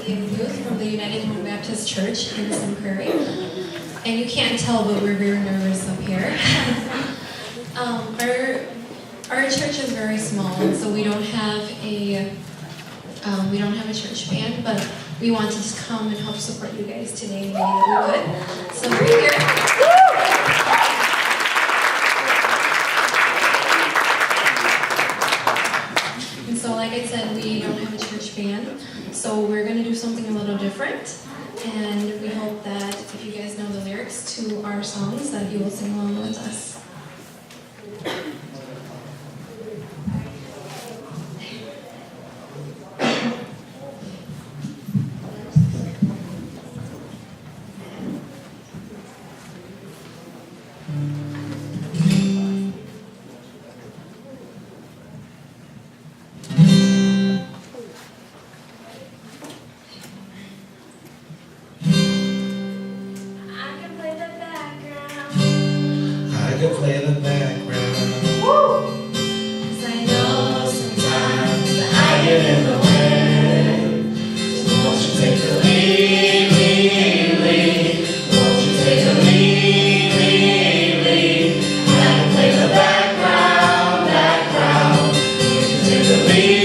Executive Youth from the United Home Baptist Church in Sun Prairie. And you can't tell, but we're very nervous up here. Our church is very small, and so we don't have a church band, but we want to just come and help support you guys today in the way that we could. So we're here. And so, like I said, we don't have a church band, so we're going to do something a little different. And we hope that if you guys know the lyrics to our songs, that you will sing along with us. I could play the background. Woo! 'Cause I know sometimes that I get in the way. So won't you take the lead, lead? Won't you take the lead, lead? I can play the background. You can take the lead.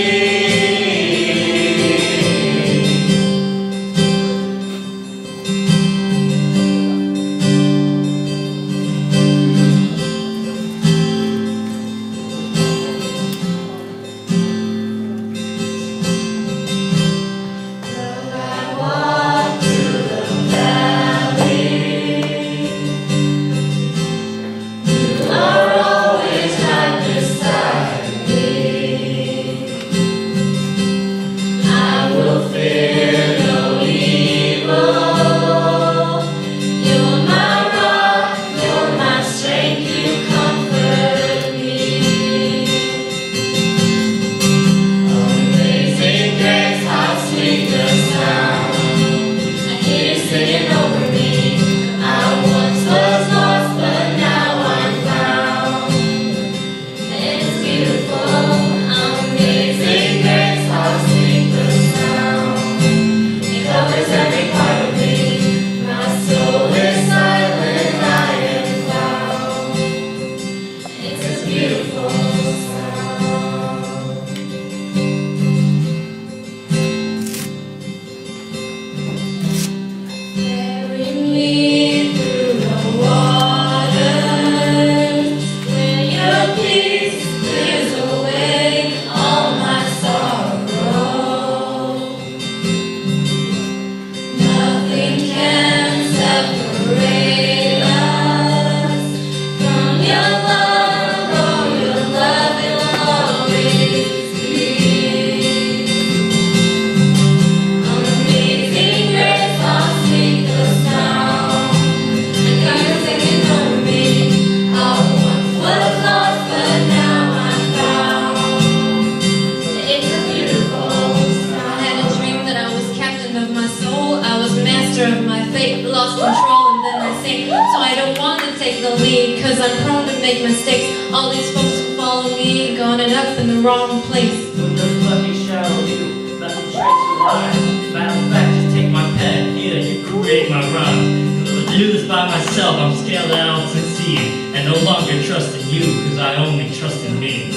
Lost control and then I sink. So I don't want to take the lead, cause I'm prone to make mistakes. All these folks who follow me gone and up in the wrong place. So just let me shadow you, let me trace your line. Matter of fact, just take my pen, here, you create my rhymes. Cause if I do this by myself, I'm scared that I won't succeed. And no longer trust in you, cause I only trust in me.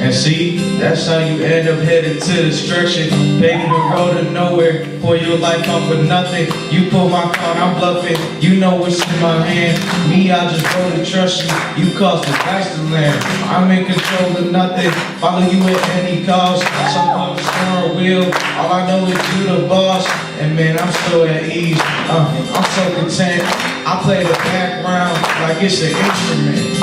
And see, that's how you end up headed to destruction. Paving the road to nowhere, pour your life on for nothing. You pull my card, I'm bluffing. You know what's in my hand. Me, I just roll to trust you. You cause the dice to land. I'm in control of nothing. Follow you at any cost. Some call the steering wheel. All I know is you the boss. And man, I'm so at ease. I'm so content. I play the background like it's an instrument.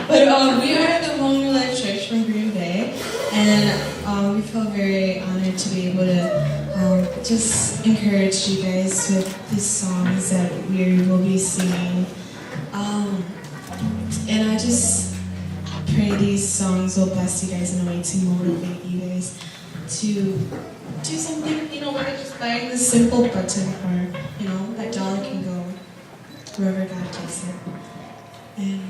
But we are the Whole New Life Church from Green Bay, and we feel very honored to be able to just encourage you guys with these songs that we will be singing. And I just pray these songs will bless you guys in a way to motivate you guys to do something, whether just buying this simple button or, that dollar can go wherever God takes it. And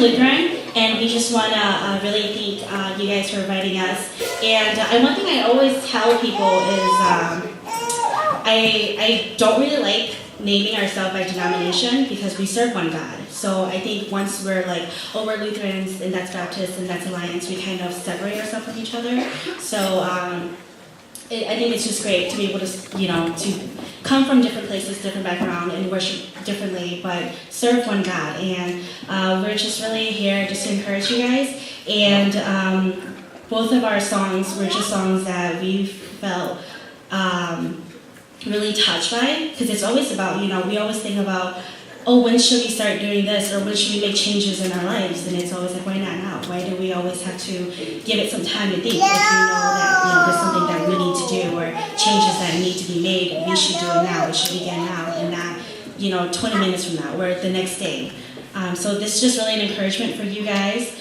Lutheran, and we just want to really thank you guys for inviting us. And one thing I always tell people is I don't really like naming ourselves by denomination because we serve one God. So I think once we're like, oh, we're Lutherans and that's Baptist and that's Alliance, we kind of separate ourselves from each other. So I think it's just great to be able to, you know, to come from different places, different background, and worship differently, but serve one God. And we're just really here just to encourage you guys. And both of our songs were just songs that we felt really touched by, because it's always about, you know, we always think about, oh, when should we start doing this, or when should we make changes in our lives? And it's always like, why not now? Why do we always have to give it some time to think if we know that, you know, there's something that we need to do, or changes that need to be made, we should do it now, we should begin now, and not, you know, 20 minutes from now, or the next day. So this is just really an encouragement for you guys.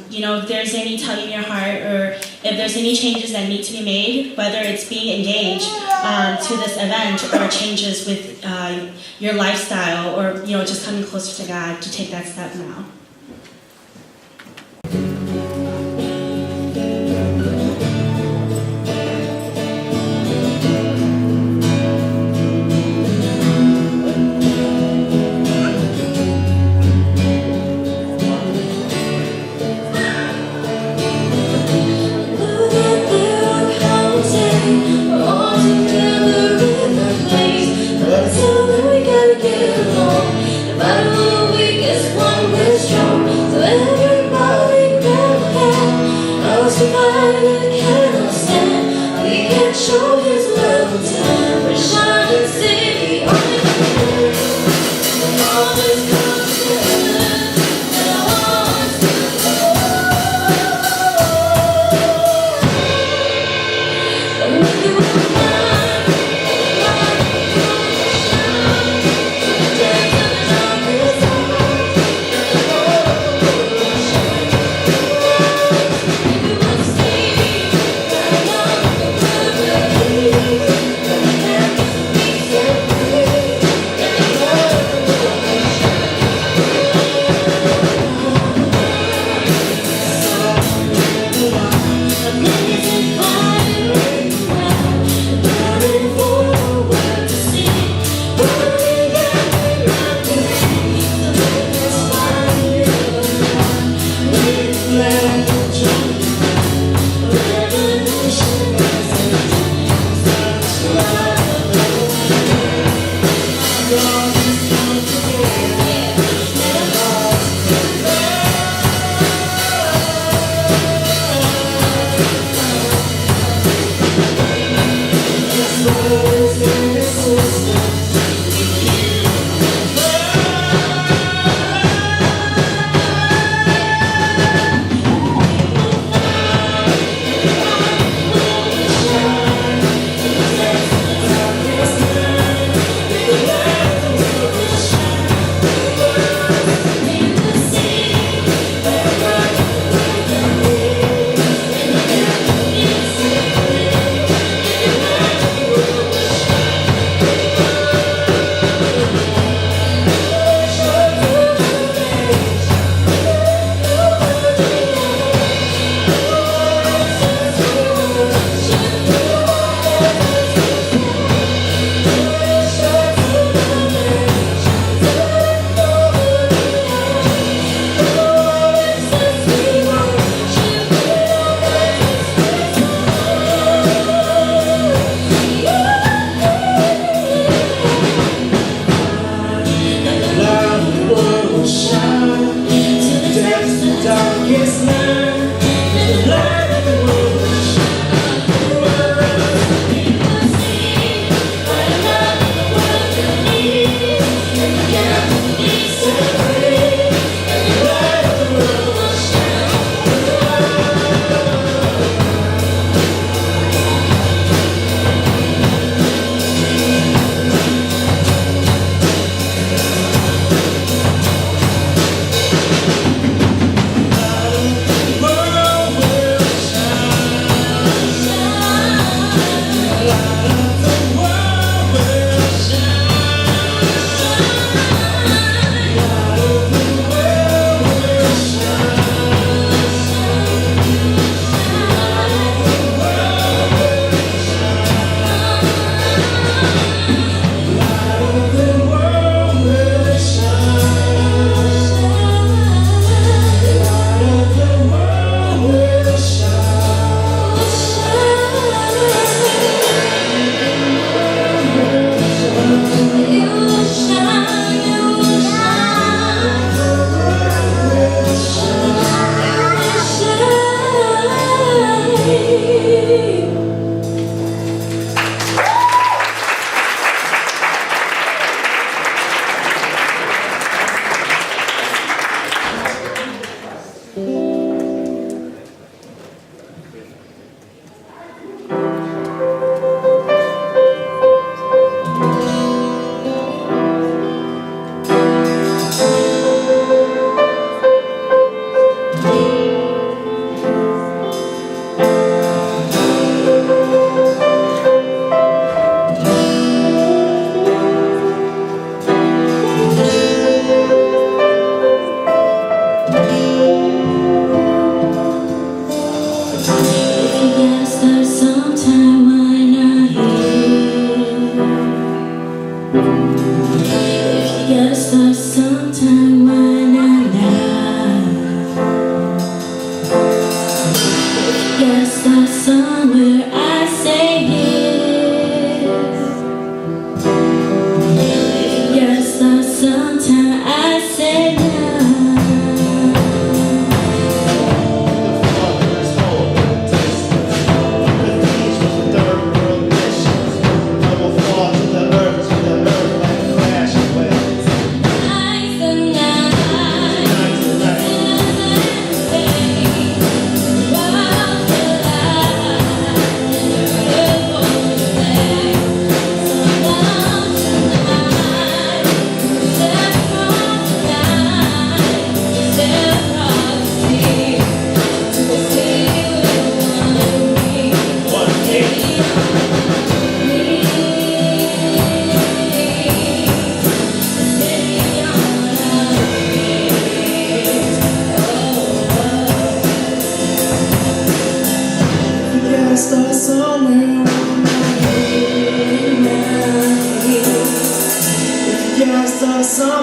You know, if there's any tug in your heart, or if there's any changes that need to be made, whether it's being engaged to this event, or changes with your lifestyle, or, you know, just coming closer to God, to take that step now.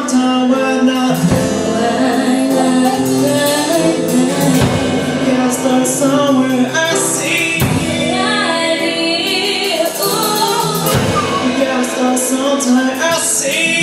sometime, why not? We gotta start somewhere. I see. We gotta start sometime. I see.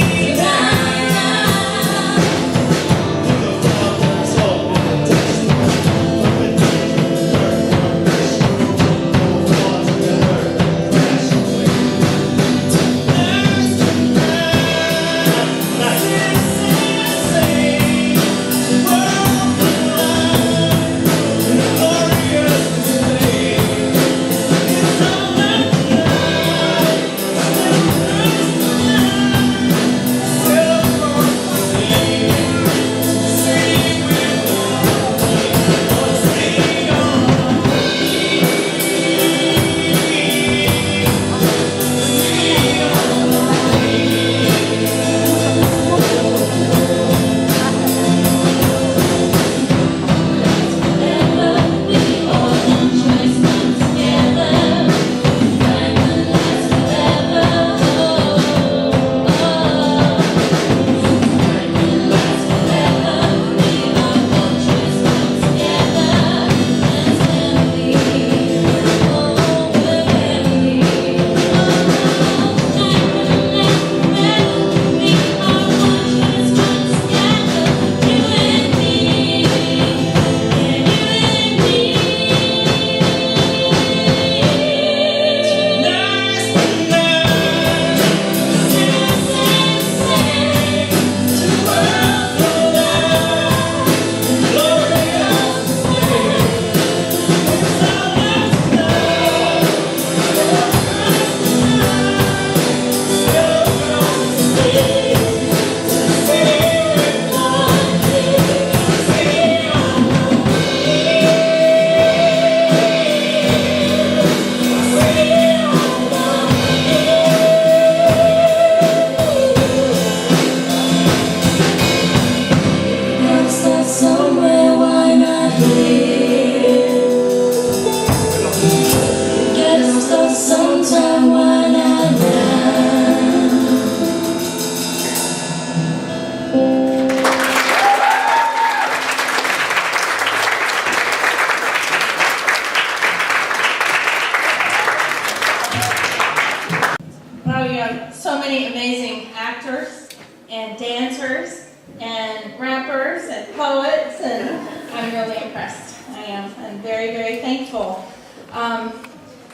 So many amazing actors and dancers and rappers and poets, and I'm really impressed. I am. I'm very, very thankful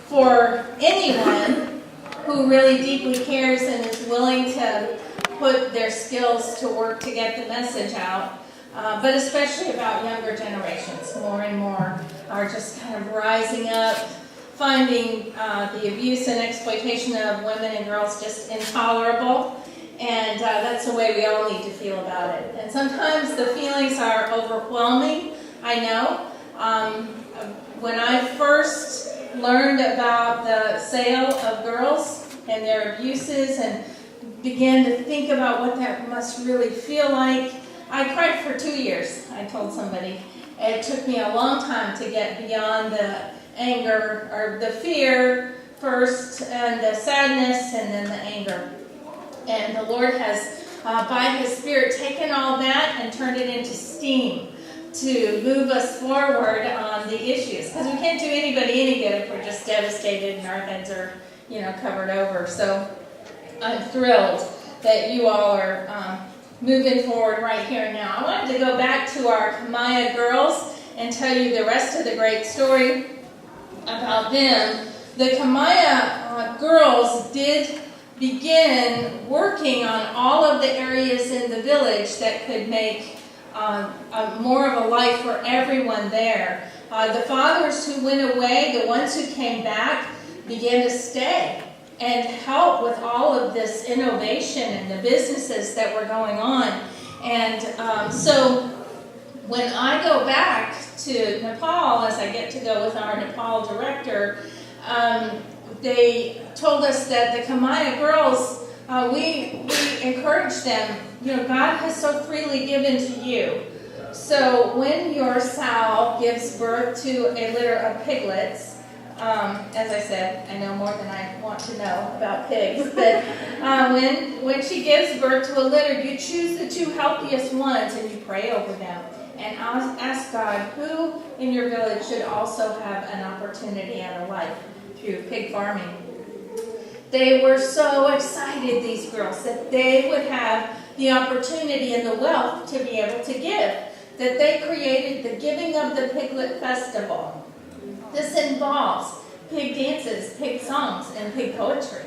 for anyone who really deeply cares and is willing to put their skills to work to get the message out, but especially about younger generations. More and more are just kind of rising up, finding the abuse and exploitation of women and girls just intolerable, and that's the way we all need to feel about it. And sometimes the feelings are overwhelming, I know. When I first learned about the sale of girls and their abuses and began to think about what that must really feel like, I cried for 2 years, I told somebody. It took me a long time to get beyond the anger, or the fear first, and the sadness, and then the anger. And the Lord has, by His Spirit, taken all that and turned it into steam to move us forward on the issues. Because we can't do anybody any good if we're just devastated and our heads are, covered over. So I'm thrilled that you all are moving forward right here and now. I wanted to go back to our Kamaya girls and tell you the rest of the great story about them. The Kamaya girls did begin working on all of the areas in the village that could make more of a life for everyone there. The fathers who went away, the ones who came back, began to stay and help with all of this innovation and the businesses that were going on. And so when I go back to Nepal, as I get to go with our Nepal director, they told us that the Kamaya girls, we encouraged them, God has so freely given to you. So when your sow gives birth to a litter of piglets, As I said, I know more than I want to know about pigs, but when she gives birth to a litter, you choose the 2 healthiest ones and you pray over them. And ask God who in your village should also have an opportunity at a life through pig farming. They were so excited, these girls, that they would have the opportunity and the wealth to be able to give, that they created the Giving of the Piglet Festival. This involves pig dances, pig songs, and pig poetry.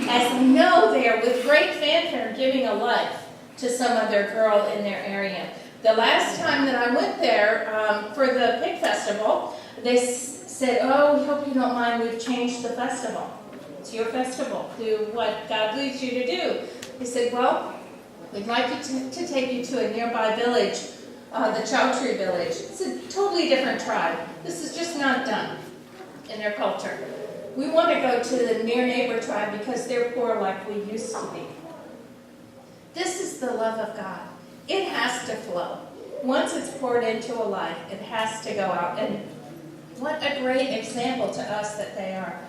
As we know, they are with great fanfare giving a life to some other girl in their area. The last time that I went there for the pig festival, they said, oh, we hope you don't mind, we've changed the festival. It's your festival. Do what God leads you to do. He said, well, we'd like you to take you to a nearby village, the Chowtree village. It's a totally different tribe. This is just not done in their culture. We want to go to the near neighbor tribe because they're poor like we used to be. This is the love of God. It has to flow. Once it's poured into a life, it has to go out. And what a great example to us that they are.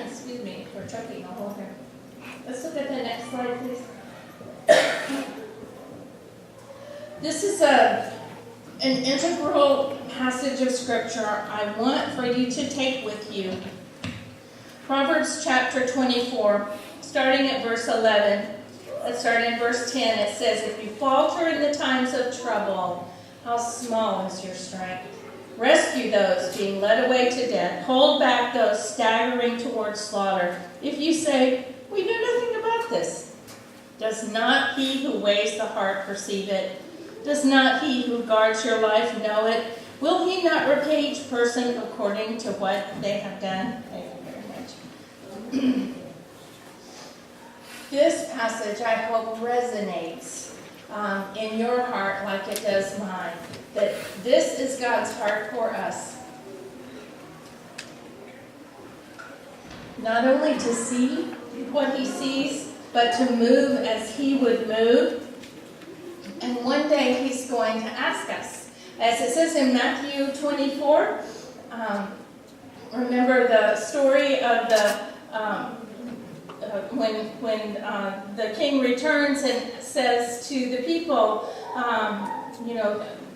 Excuse me for choking a hole here. Let's look at the next slide, please. This is an integral passage of Scripture I want for you to take with you. Proverbs chapter 24, starting at verse 11. Let's start in verse 10. It says, if you falter in the times of trouble, how small is your strength? Rescue those being led away to death. Hold back those staggering towards slaughter. If you say, we knew nothing about this, does not he who weighs the heart perceive it? Does not he who guards your life know it? Will he not repay each person according to what they have done? Thank you very much. This passage, I hope, resonates in your heart like it does mine. That this is God's heart for us. Not only to see what he sees, but to move as he would move. And one day he's going to ask us. As it says in Matthew 24, remember the story of the when the king returns and says to the people,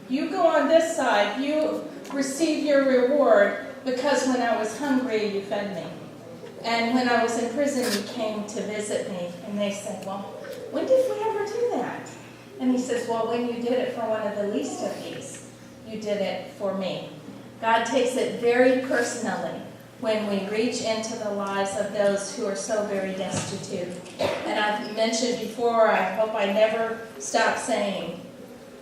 you go on this side, you receive your reward, because when I was hungry, you fed me. And when I was in prison, you came to visit me. And they said, well, when did we ever do that? And he says, well, when you did it for one of the least of these, you did it for me. God takes it very personally when we reach into the lives of those who are so very destitute. And I've mentioned before, I hope I never stop saying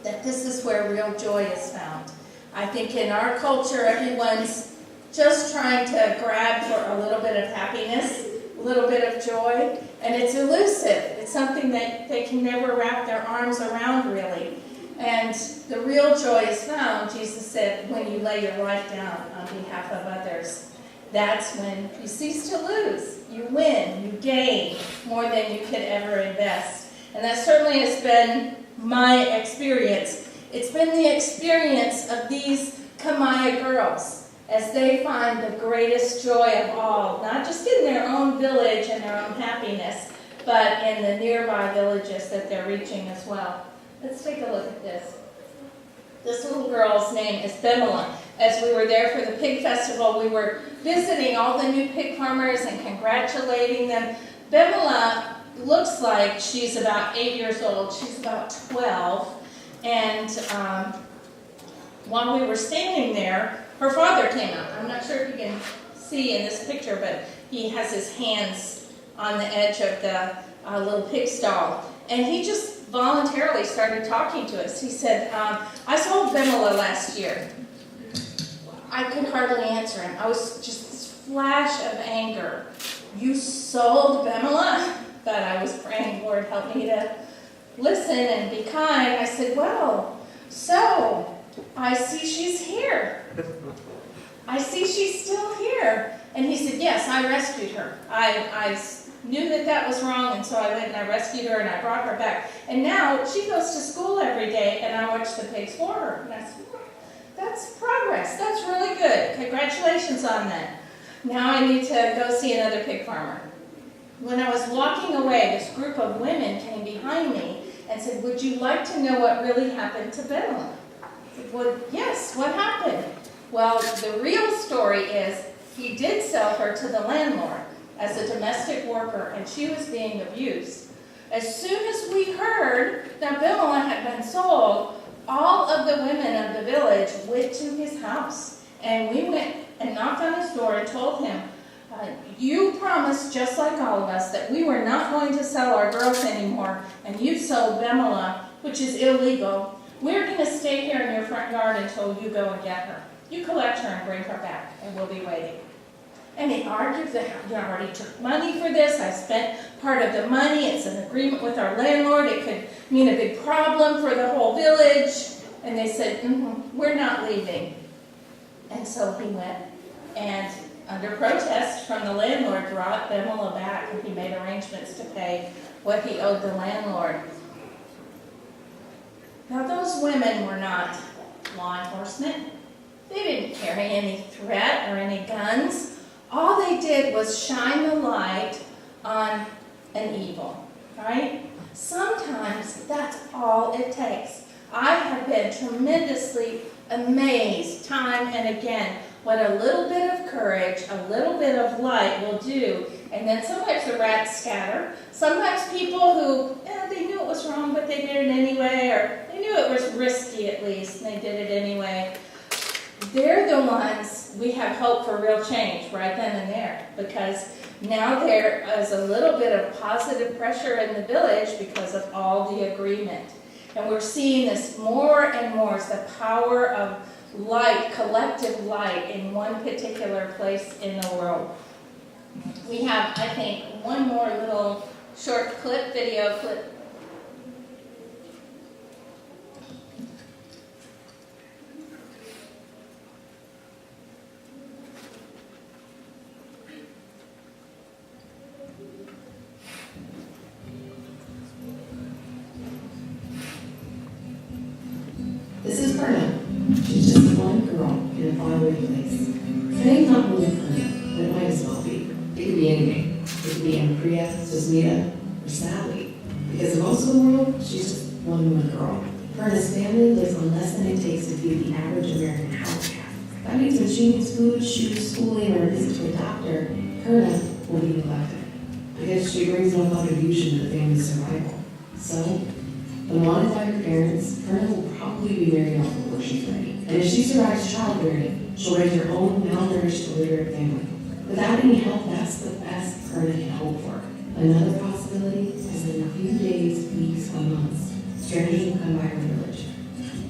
that this is where real joy is found. I think in our culture, everyone's just trying to grab for a little bit of happiness, a little bit of joy, and it's elusive. It's something that they can never wrap their arms around, really. And the real joy is found, Jesus said, when you lay your life down on behalf of others. That's when you cease to lose. You win, you gain more than you could ever invest. And that certainly has been my experience. It's been the experience of these Kamaya girls as they find the greatest joy of all, not just in their own village and their own happiness, but in the nearby villages that they're reaching as well. Let's take a look at this. This little girl's name is Bimala. As we were there for the pig festival, we were visiting all the new pig farmers and congratulating them. Bimala looks like she's about 8 years old. She's about 12. And while we were standing there, her father came out. I'm not sure if you can see in this picture, but he has his hands on the edge of the little pig stall. And he just voluntarily started talking to us. He said, I sold Bimala last year. I could hardly answer him. I was just this flash of anger. You sold Bimala? But I was praying, Lord, help me to listen and be kind. I said, well, so I see she's here. I see she's still here. And he said, yes, I rescued her. I knew that was wrong, and so I went and I rescued her and I brought her back. And now she goes to school every day and I watch the pigs for her. And I said, that's progress. That's really good. Congratulations on that. Now I need to go see another pig farmer. When I was walking away, this group of women came behind me and said, would you like to know what really happened to Bella? I said, well, yes, what happened? Well, the real story is he did sell her to the landlord as a domestic worker, and she was being abused. As soon as we heard that Bella had been sold, all of the women of the village went to his house, and we went and knocked on his door and told him, you promised, just like all of us, that we were not going to sell our girls anymore, and you sold Bemela, which is illegal. We're going to stay here in your front yard until you go and get her. You collect her and bring her back, and we'll be waiting. And he argued that I already took money for this. I spent part of the money. It's an agreement with our landlord. It could mean a big problem for the whole village. And they said, we're not leaving. And so he went and, under protest from the landlord, brought Bemela back, and he made arrangements to pay what he owed the landlord. Now, those women were not law enforcement. They didn't carry any threat or any guns. All they did was shine the light on an evil, right? Sometimes that's all it takes. I have been tremendously amazed time and again what a little bit of courage, a little bit of light will do. And then sometimes the rats scatter. Sometimes people who, they knew it was wrong, but they did it anyway, or they knew it was risky at least, and they did it anyway. They're the ones we have hope for real change right then and there, because now there is a little bit of positive pressure in the village because of all the agreement. And we're seeing this more and more as the power of light, collective light in one particular place in the world. We have, I think, one more little short video clip. This is Perna. She's just one girl in a faraway place. Her name's not really Perna, but it might as well be. It could be anything. It could be Anna-Priya, Susmita, or Sally. Because in most of the world, she's just one woman girl. Perna's family lives on less than it takes to feed the average American household. That means when she needs food, shoes, schooling, or a visit to a doctor, Perna will be neglected. Because she brings no contribution to the family's survival. So, unwanted by her parents, Perna will probably be married off before she's ready. And if she survives childbearing, she'll raise her own malnourished, illiterate family. Without any help, that's the best Perna can hope for. Another possibility is that in a few days, weeks, or months, strangers will come by her village.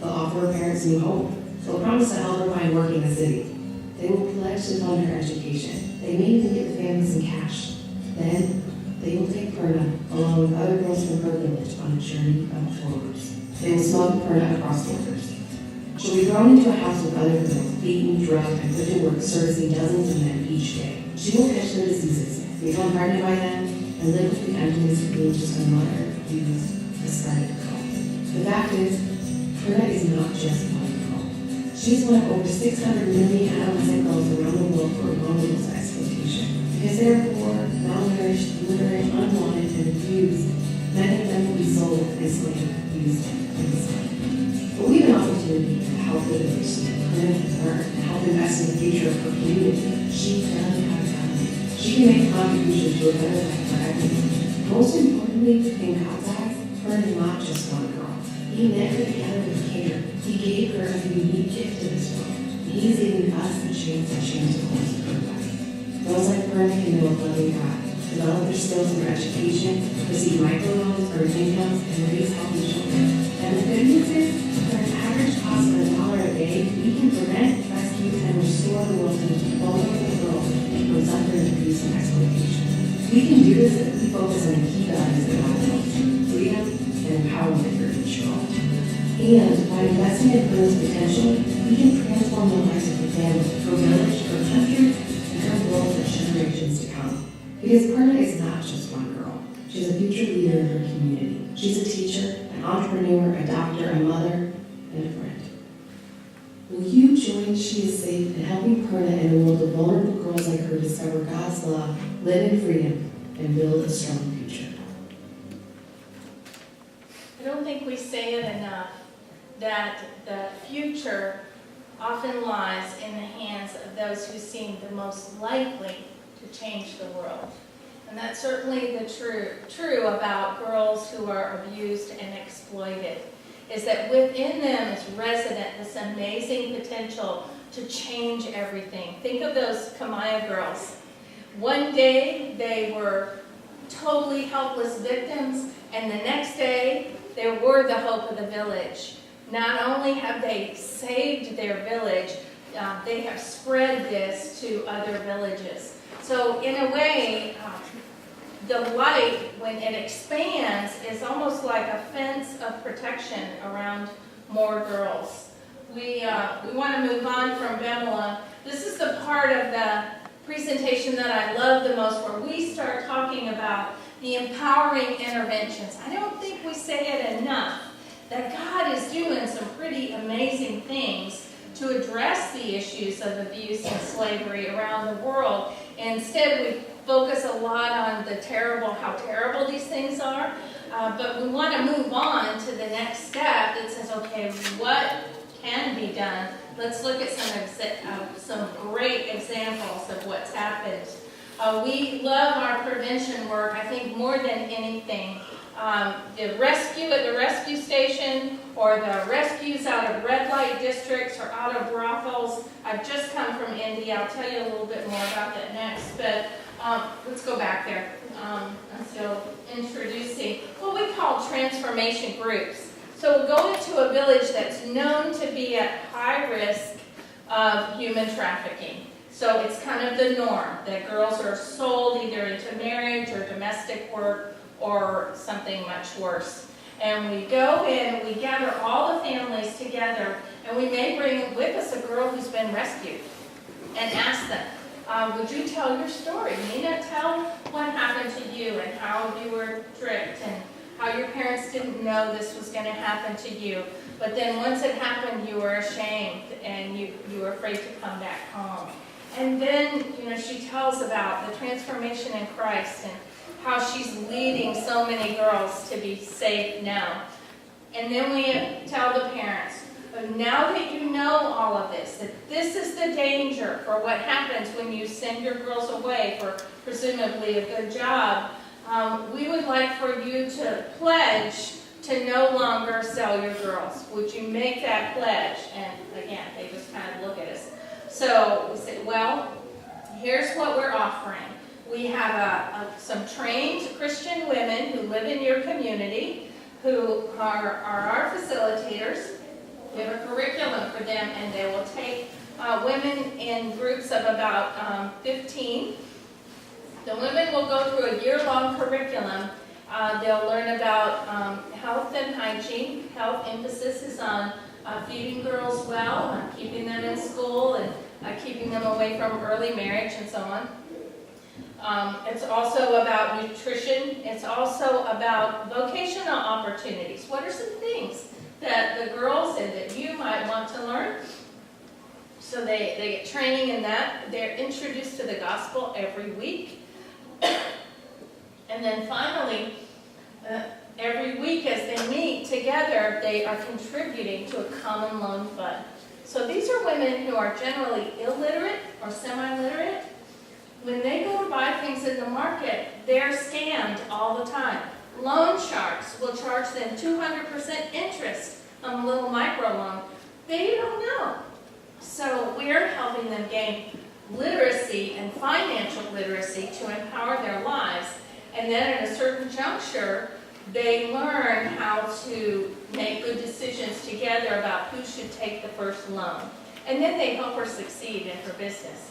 They'll offer her parents new hope. They'll promise to help her find work in the city. They will pledge to fund her education. They may even give the family some cash. Then, they will take Perna, along with other girls from her village, on a journey of horrors. They will smuggle Perna across borders. She'll be thrown into a house with other girls, beaten, drugged, and put to work servicing dozens of men each day. She will catch their diseases, become pregnant by them, and live with the emptiness of being just a mother, abused, discarded girl. The fact is, Perna is not just one girl. She's one of over 600 million adolescent girls around the world who are vulnerable to exploitation. Because they are poor, malnourished, illiterate, unwanted, and abused, many of them will be sold, enslaved, used, and enslaved. But we have an opportunity to help the village so that Perna can learn and help invest in the future of her community. She does have talent. She can make a contribution to a better life for everyone. Most importantly, in God's eyes, Perna is not just one girl. He knit her together with care. He gave her a unique gift to this world. And He's giving us a chance to change the course of her life. Those like Perna can know a loving God, develop their skills in their education, receive microloans or incomes, and raise healthy children. And the good news is, for an average cost of $1 a day, we can prevent, rescue, and restore the world's most vulnerable girls from suffering, abuse, and exploitation. We can do this if we focus on the key values that God knows: freedom and empowerment for each girl. And by investing in Perna's potential, we can transform the lives of her family, her village, her country, and her world for generations to come. Because Perna is not just one girl. She's a future leader in her community. She's a teacher, an entrepreneur, a doctor, a mother, and a friend. Will you join She is Safe in helping Perna and a world of vulnerable girls like her discover God's love, live in freedom, and build a strong future? I don't think we say it enough that the future often lies in the hands of those who seem the most likely to change the world. And that's certainly the true about girls who are abused and exploited, is that within them is resident this amazing potential to change everything. Think of those Kamaya girls. One day they were totally helpless victims, and the next day they were the hope of the village. Not only have they saved their village, they have spread this to other villages. So in a way, the light, when it expands, is almost like a fence of protection around more girls. We want to move on from Bemela. This is the part of the presentation that I love the most, where we start talking about the empowering interventions. I don't think we say it enough, that God is doing some pretty amazing things to address the issues of abuse and slavery around the world. Instead, we focus a lot on how terrible these things are, but we want to move on to the next step that says, okay, what can be done? Let's look at some great examples of what's happened. We love our prevention work, I think, more than anything. The rescue at the rescue station, or the rescues out of red light districts or out of brothels. I've just come from India. I'll tell you a little bit more about that next. But let's go back there. I'm still introducing what we call transformation groups. So we'll go into a village that's known to be at high risk of human trafficking. So it's kind of the norm that girls are sold either into marriage or domestic work or something much worse. And we go in and we gather all the families together, and we may bring with us a girl who's been rescued and ask them, would you tell your story? Nina, tell what happened to you and how you were tricked and how your parents didn't know this was going to happen to you. But then once it happened, you were ashamed and you were afraid to come back home. And then, she tells about the transformation in Christ and how she's leading so many girls to be saved now. And then we tell the parents, now that you know all of this, that this is the danger for what happens when you send your girls away for presumably a good job, we would like for you to pledge to no longer sell your girls. Would you make that pledge? And again, they just kind of look at us. So we said, well, here's what we're offering. We have some trained Christian women who live in your community who are our facilitators. We have a curriculum for them, and they will take women in groups of about 15. The women will go through a year-long curriculum. They'll learn about health and hygiene. Health emphasis is on feeding girls well, on keeping them in school, and keeping them away from early marriage and so on. It's also about nutrition. It's also about vocational opportunities. What are some things that the girls and that you might want to learn? So they get training in that. They're introduced to the gospel every week. And then finally, every week as they meet together, they are contributing to a common loan fund. So these are women who are generally illiterate or semi-literate. When they go to buy things in the market, they're scammed all the time. Loan sharks will charge them 200% interest on a little microloan. They don't know. So we're helping them gain literacy and financial literacy to empower their lives. And then at a certain juncture, they learn how to make good decisions together about who should take the first loan. And then they help her succeed in her business.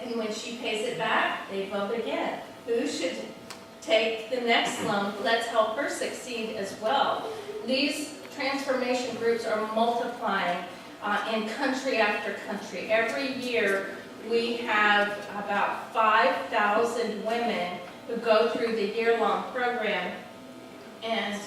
And when she pays it back, they vote again. Who should take the next loan? Let's help her succeed as well. These transformation groups are multiplying in country after country. Every year, we have about 5,000 women who go through the year-long program. And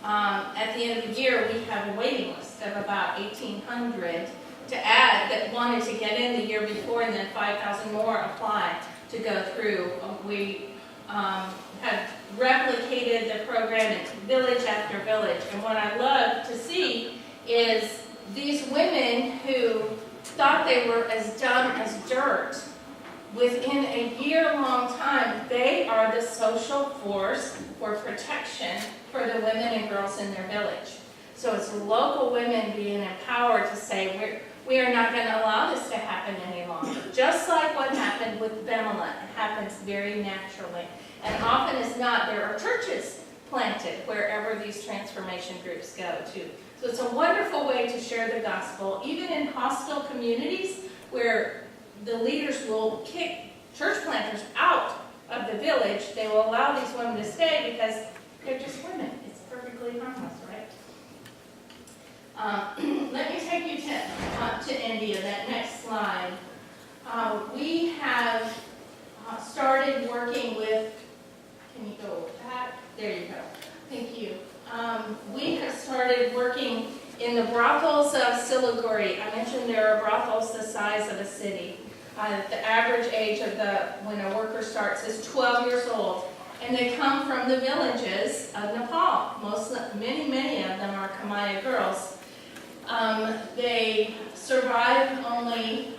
at the end of the year, we have a waiting list. of about 1,800 to add that wanted to get in the year before, and then 5,000 more applied to go through. We have replicated the program in village after village, and what I love to see is these women who thought they were as dumb as dirt. Within a year-long time, they are the social force for protection for the women and girls in their village. So it's local women being empowered to say, we are not going to allow this to happen any longer. Just like what happened with Bemelot, it happens very naturally. And often as not, there are churches planted wherever these transformation groups go to. So it's a wonderful way to share the gospel, even in hostile communities where the leaders will kick church planters out of the village. They will allow these women to stay because they're just women. It's perfectly harmless, right? Let me take you to India, that next slide. We have started working with, can you go back? There you go. Thank you. We have started working in the brothels of Siliguri. I mentioned there are brothels the size of a city. The average age of when a worker starts is 12 years old. And they come from the villages of Nepal. Many of them are Khmer girls. They survive only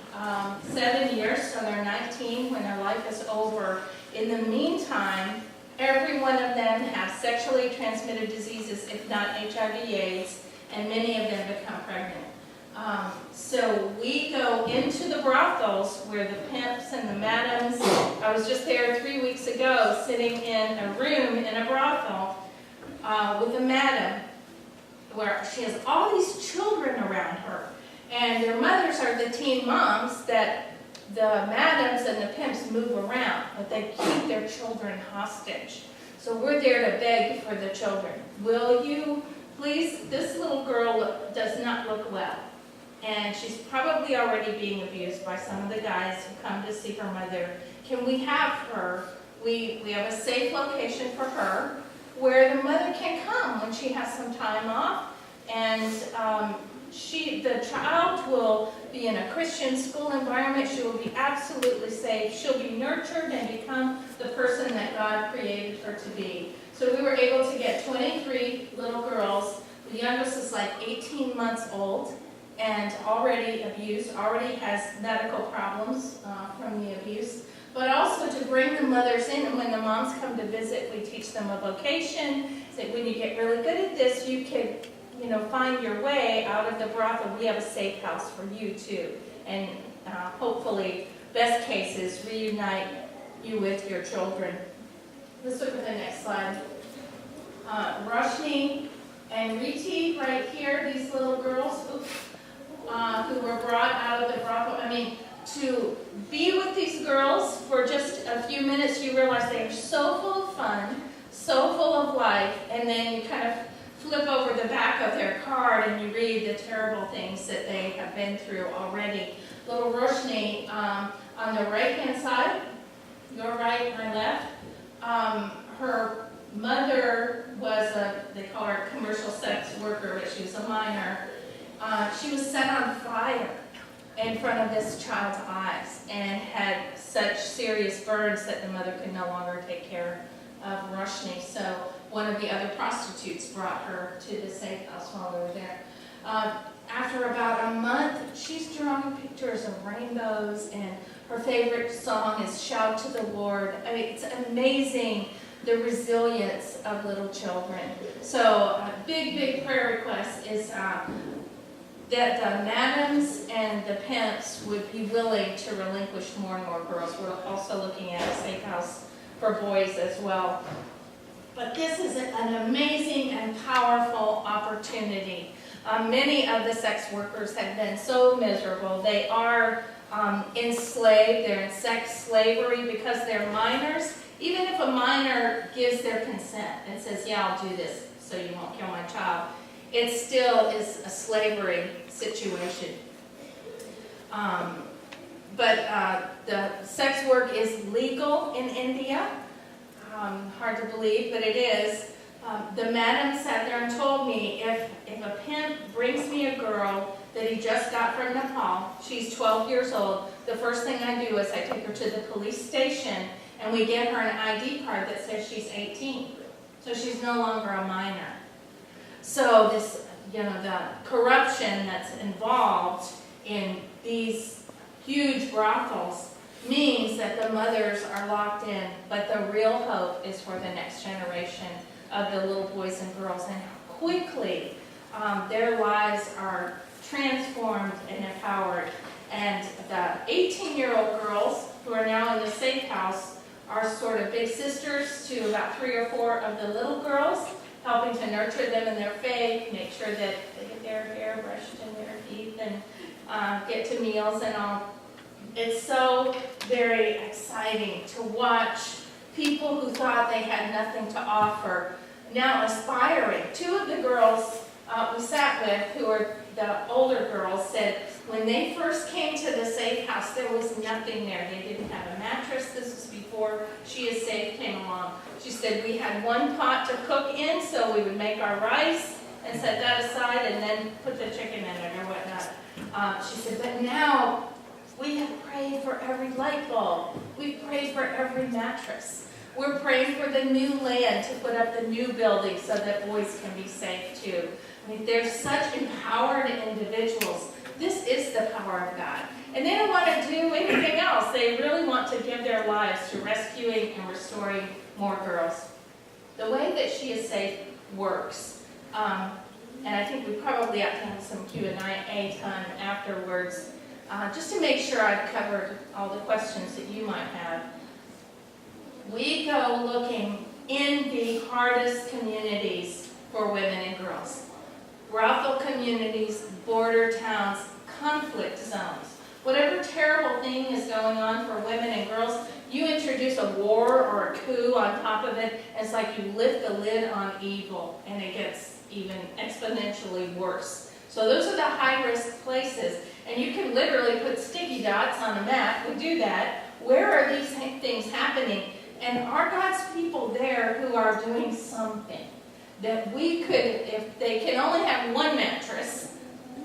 7 years, so they're 19 when their life is over. In the meantime, every one of them have sexually transmitted diseases, if not HIV/AIDS, and many of them become pregnant. So we go into the brothels where the pimps and the madams, I was just there 3 weeks ago sitting in a room in a brothel with a madam where she has all these children around her. And their mothers are the teen moms that the madams and the pimps move around, but they keep their children hostage. So we're there to beg for the children. Will you please, this little girl does not look well. And she's probably already being abused by some of the guys who come to see her mother. Can we have her? We have a safe location for her where the mother can come when she has some time off. And the child will be in a Christian school environment. She will be absolutely safe. She'll be nurtured and become the person that God created her to be. So we were able to get 23 little girls. The youngest is like 18 months old and already abused, already has medical problems from the abuse, but also to bring the mothers in. And when the moms come to visit, we teach them a vocation. Say, when you get really good at this, you can, find your way out of the brothel. We have a safe house for you too. And hopefully, best case is reunite you with your children. Let's look at the next slide. Roshni and Riti right here, these little girls who were brought out of the brothel. I mean, to be with these girls for just a few minutes, you realize they are so full of fun, so full of life, and then you kind of flip over the back of their card and you read the terrible things that they have been through already. Little Roshni, on the right-hand side, your right, my left, her mother was they call her a commercial sex worker, but she was a minor. She was set on fire in front of this child's eyes and had such serious burns that the mother could no longer take care of Roshni. So one of the other prostitutes brought her to the safe house while we were there. After about a month, she's drawing pictures of rainbows, and her favorite song is Shout to the Lord. I mean, it's amazing the resilience of little children. So a big prayer request is that the madams and the pimps would be willing to relinquish more and more girls. We're also looking at a safe house for boys as well. But this is an amazing and powerful opportunity. Many of the sex workers have been so miserable. They are enslaved. They're in sex slavery because they're minors. Even if a minor gives their consent and says, yeah, I'll do this so you won't kill my child, it still is a slavery situation. But the sex work is legal in India. Hard to believe, but it is. The madam sat there and told me, if if a pimp brings me a girl that he just got from Nepal, she's 12 years old, the first thing I do is I take her to the police station and we get her an ID card that says she's 18. So she's no longer a minor. So this, the corruption that's involved in these huge brothels means that the mothers are locked in, but the real hope is for the next generation of the little boys and girls, and how quickly their lives are transformed and empowered. And the 18-year-old girls who are now in the safe house are sort of big sisters to about 3 or 4 of the little girls, helping to nurture them in their faith, make sure that they get their hair brushed and their teeth, and get to meals and all. It's so very exciting to watch people who thought they had nothing to offer now aspiring. 2 of the girls we sat with, who are the older girls, said when they first came to the safe house, there was nothing there. They didn't have a mattress. This was before She Is Safe came along. She said we had one pot to cook in, so we would make our rice and set that aside and then put the chicken in it or whatnot. She said, but now we have prayed for every light bulb. We've prayed for every mattress. We're praying for the new land to put up the new building so that boys can be safe too. I mean, they're such empowered individuals. This is the power of God. And they don't want to do anything else. They really want to give their lives to rescuing and restoring more girls. The way that She Is Safe works, and I think we probably ought to have some Q&A time afterwards, just to make sure I've covered all the questions that you might have. We go looking in the hardest communities for women and girls. Brothel communities, border towns, conflict zones. Whatever terrible thing is going on for women and girls, you introduce a war or a coup on top of it, and it's like you lift the lid on evil, and it gets even exponentially worse. So those are the high-risk places, and you can literally put sticky dots on a map. We do that. Where are these things happening? And are God's people there who are doing something? That we could, if they can only have one mattress,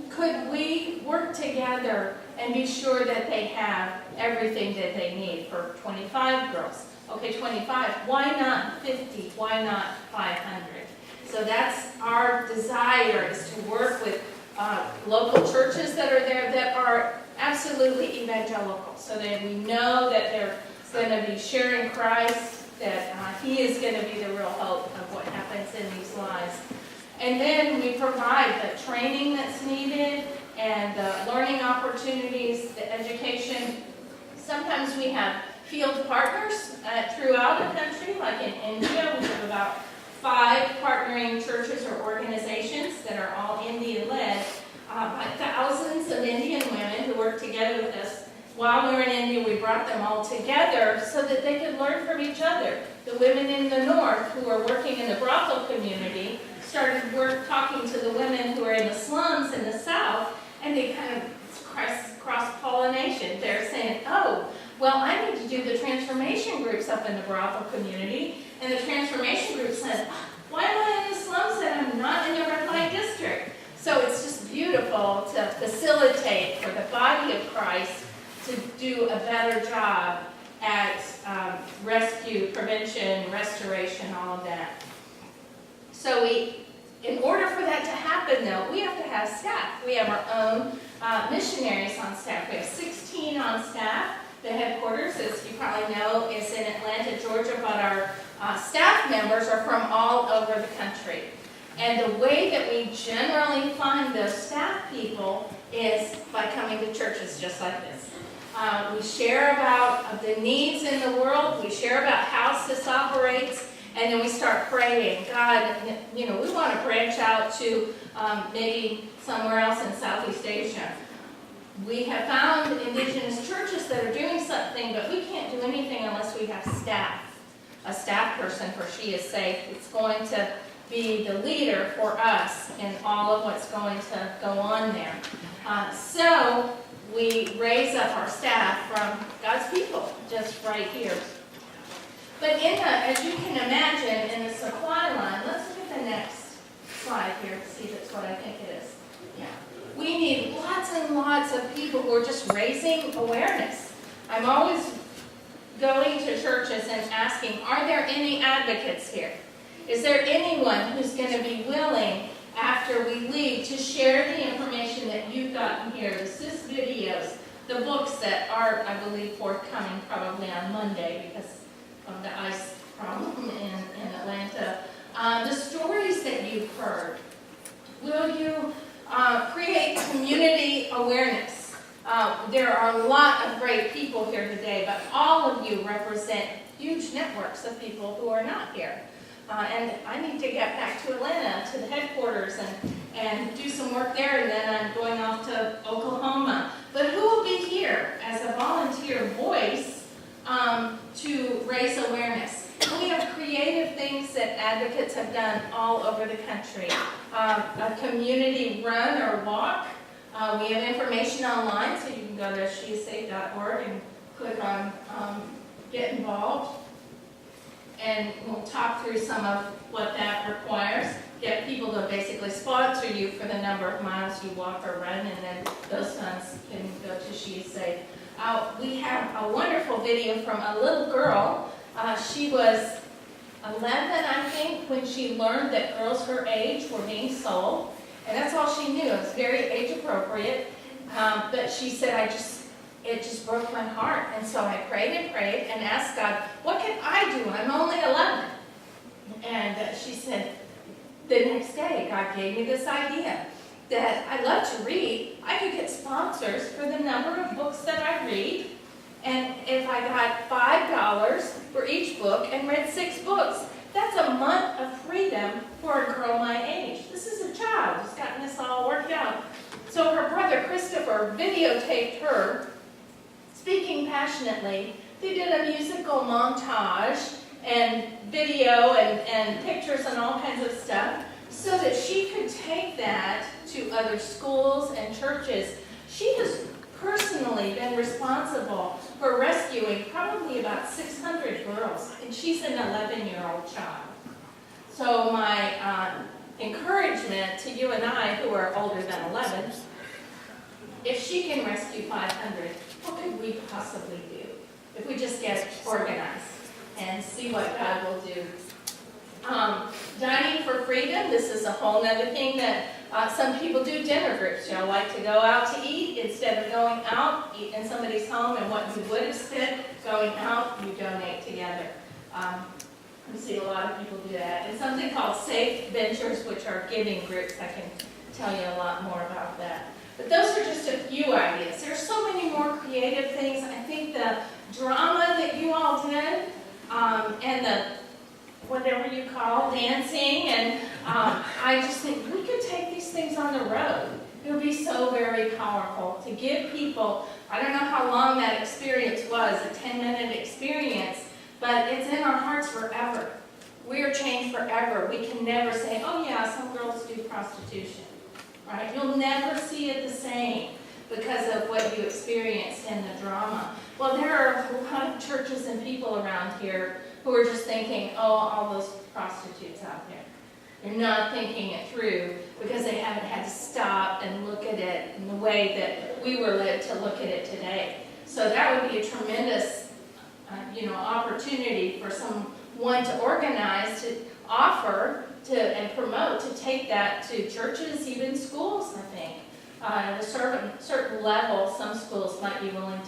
could we work together and be sure that they have everything that they need for 25 girls? Okay, 25. Why not 50? Why not 500? So that's our desire, is to work with local churches that are there that are absolutely evangelical, so that we know that they're going to be sharing Christ, that He is going to be the real hope of what happens in these lives. And then we provide the training that's needed and the learning opportunities, the education. Sometimes we have field partners throughout the country, like in India. We have about 5 partnering churches or organizations that are all Indian-led by thousands of Indian women who work together with us. While we were in India, we brought them all together so that they could learn from each other. The women in the north who are working in the brothel community started talking to the women who are in the slums in the south, and they kind of cross-pollination. They're saying, oh, well, I need to do the transformation groups up in the brothel community. And the transformation group says, why am I in the slums and I'm not in the red light district? So it's just beautiful to facilitate for the body of Christ to do a better job at rescue, prevention, restoration, all of that. So in order for that to happen, though, we have to have staff. We have our own missionaries on staff. We have 16 on staff. The headquarters, as you probably know, is in Atlanta, Georgia, but our staff members are from all over the country. And the way that we generally find those staff people is by coming to churches just like this. We share about the needs in the world. We share about how this operates. And then we start praying. God, we want to branch out to maybe somewhere else in Southeast Asia. We have found indigenous churches that are doing something, but we can't do anything unless we have staff. A staff person for She Is Safe. It's going to be the leader for us in all of what's going to go on there. So we raise up our staff from God's people, just right here. But as you can imagine, in the supply line, let's look at the next slide here, see if it's what I think it is. Yeah. We need lots and lots of people who are just raising awareness. I'm always going to churches and asking, are there any advocates here? Is there anyone who's going to be willing, after we leave, to share the information that you've gotten here, the SIS videos, the books that are, I believe, forthcoming probably on Monday because of the ice problem in Atlanta. The stories that you've heard. Will you create community awareness? There are a lot of great people here today, but all of you represent huge networks of people who are not here. And I need to get back to Atlanta, to the headquarters, and do some work there, and then I'm going off to Oklahoma. But who will be here as a volunteer voice to raise awareness? We have creative things that advocates have done all over the country. A community run or walk. We have information online, so you can go to sheissafe.org and click on Get Involved. And we'll talk through some of what that requires. Get people to basically sponsor you for the number of miles you walk or run, and then those funds can go to She Is Safe. We have a wonderful video from a little girl. She was 11, I think, when she learned that girls her age were being sold. And that's all she knew. It was very age appropriate. But she said, it just broke my heart. And so I prayed and asked God, what can I do? I'm only 11. And she said, the next day, God gave me this idea that I love to read. I could get sponsors for the number of books that I read. And if I got $5 for each book and read 6 books, that's a month of freedom for a girl my age. This is a child who's gotten this all worked out. So her brother Christopher videotaped her speaking passionately. They did a musical montage and video and pictures and all kinds of stuff so that she could take that to other schools and churches. She has personally been responsible for rescuing probably about 600 girls, and she's an 11-year-old child. So my encouragement to you and I, who are older than 11, if she can rescue 500, what could we possibly do if we just get organized and see what God will do? Dining for Freedom, this is a whole other thing that some people do. Dinner groups. Y'all like to go out to eat. Instead of going out, eat in somebody's home, and what you would have spent going out, you donate together. We see a lot of people do that. And something called Safe Ventures, which are giving groups. I can tell you a lot more about that. But those are just a few ideas. There's so many more creative things. I think the drama that you all did, and the whatever you call dancing, and I just think we could take these things on the road. It would be so very powerful to give people, I don't know how long that experience was, a 10-minute experience, but it's in our hearts forever. We are changed forever. We can never say, oh yeah, some girls do prostitution, right? You'll never see it the same because of what you experienced in the drama. Well, there are a lot of churches and people around here who are just thinking, oh, all those prostitutes out there. They're not thinking it through because they haven't had to stop and look at it in the way that we were led to look at it today. So that would be a tremendous opportunity for someone to organize, to offer, and promote, to take that to churches, even schools, I think. At a certain level, some schools might be willing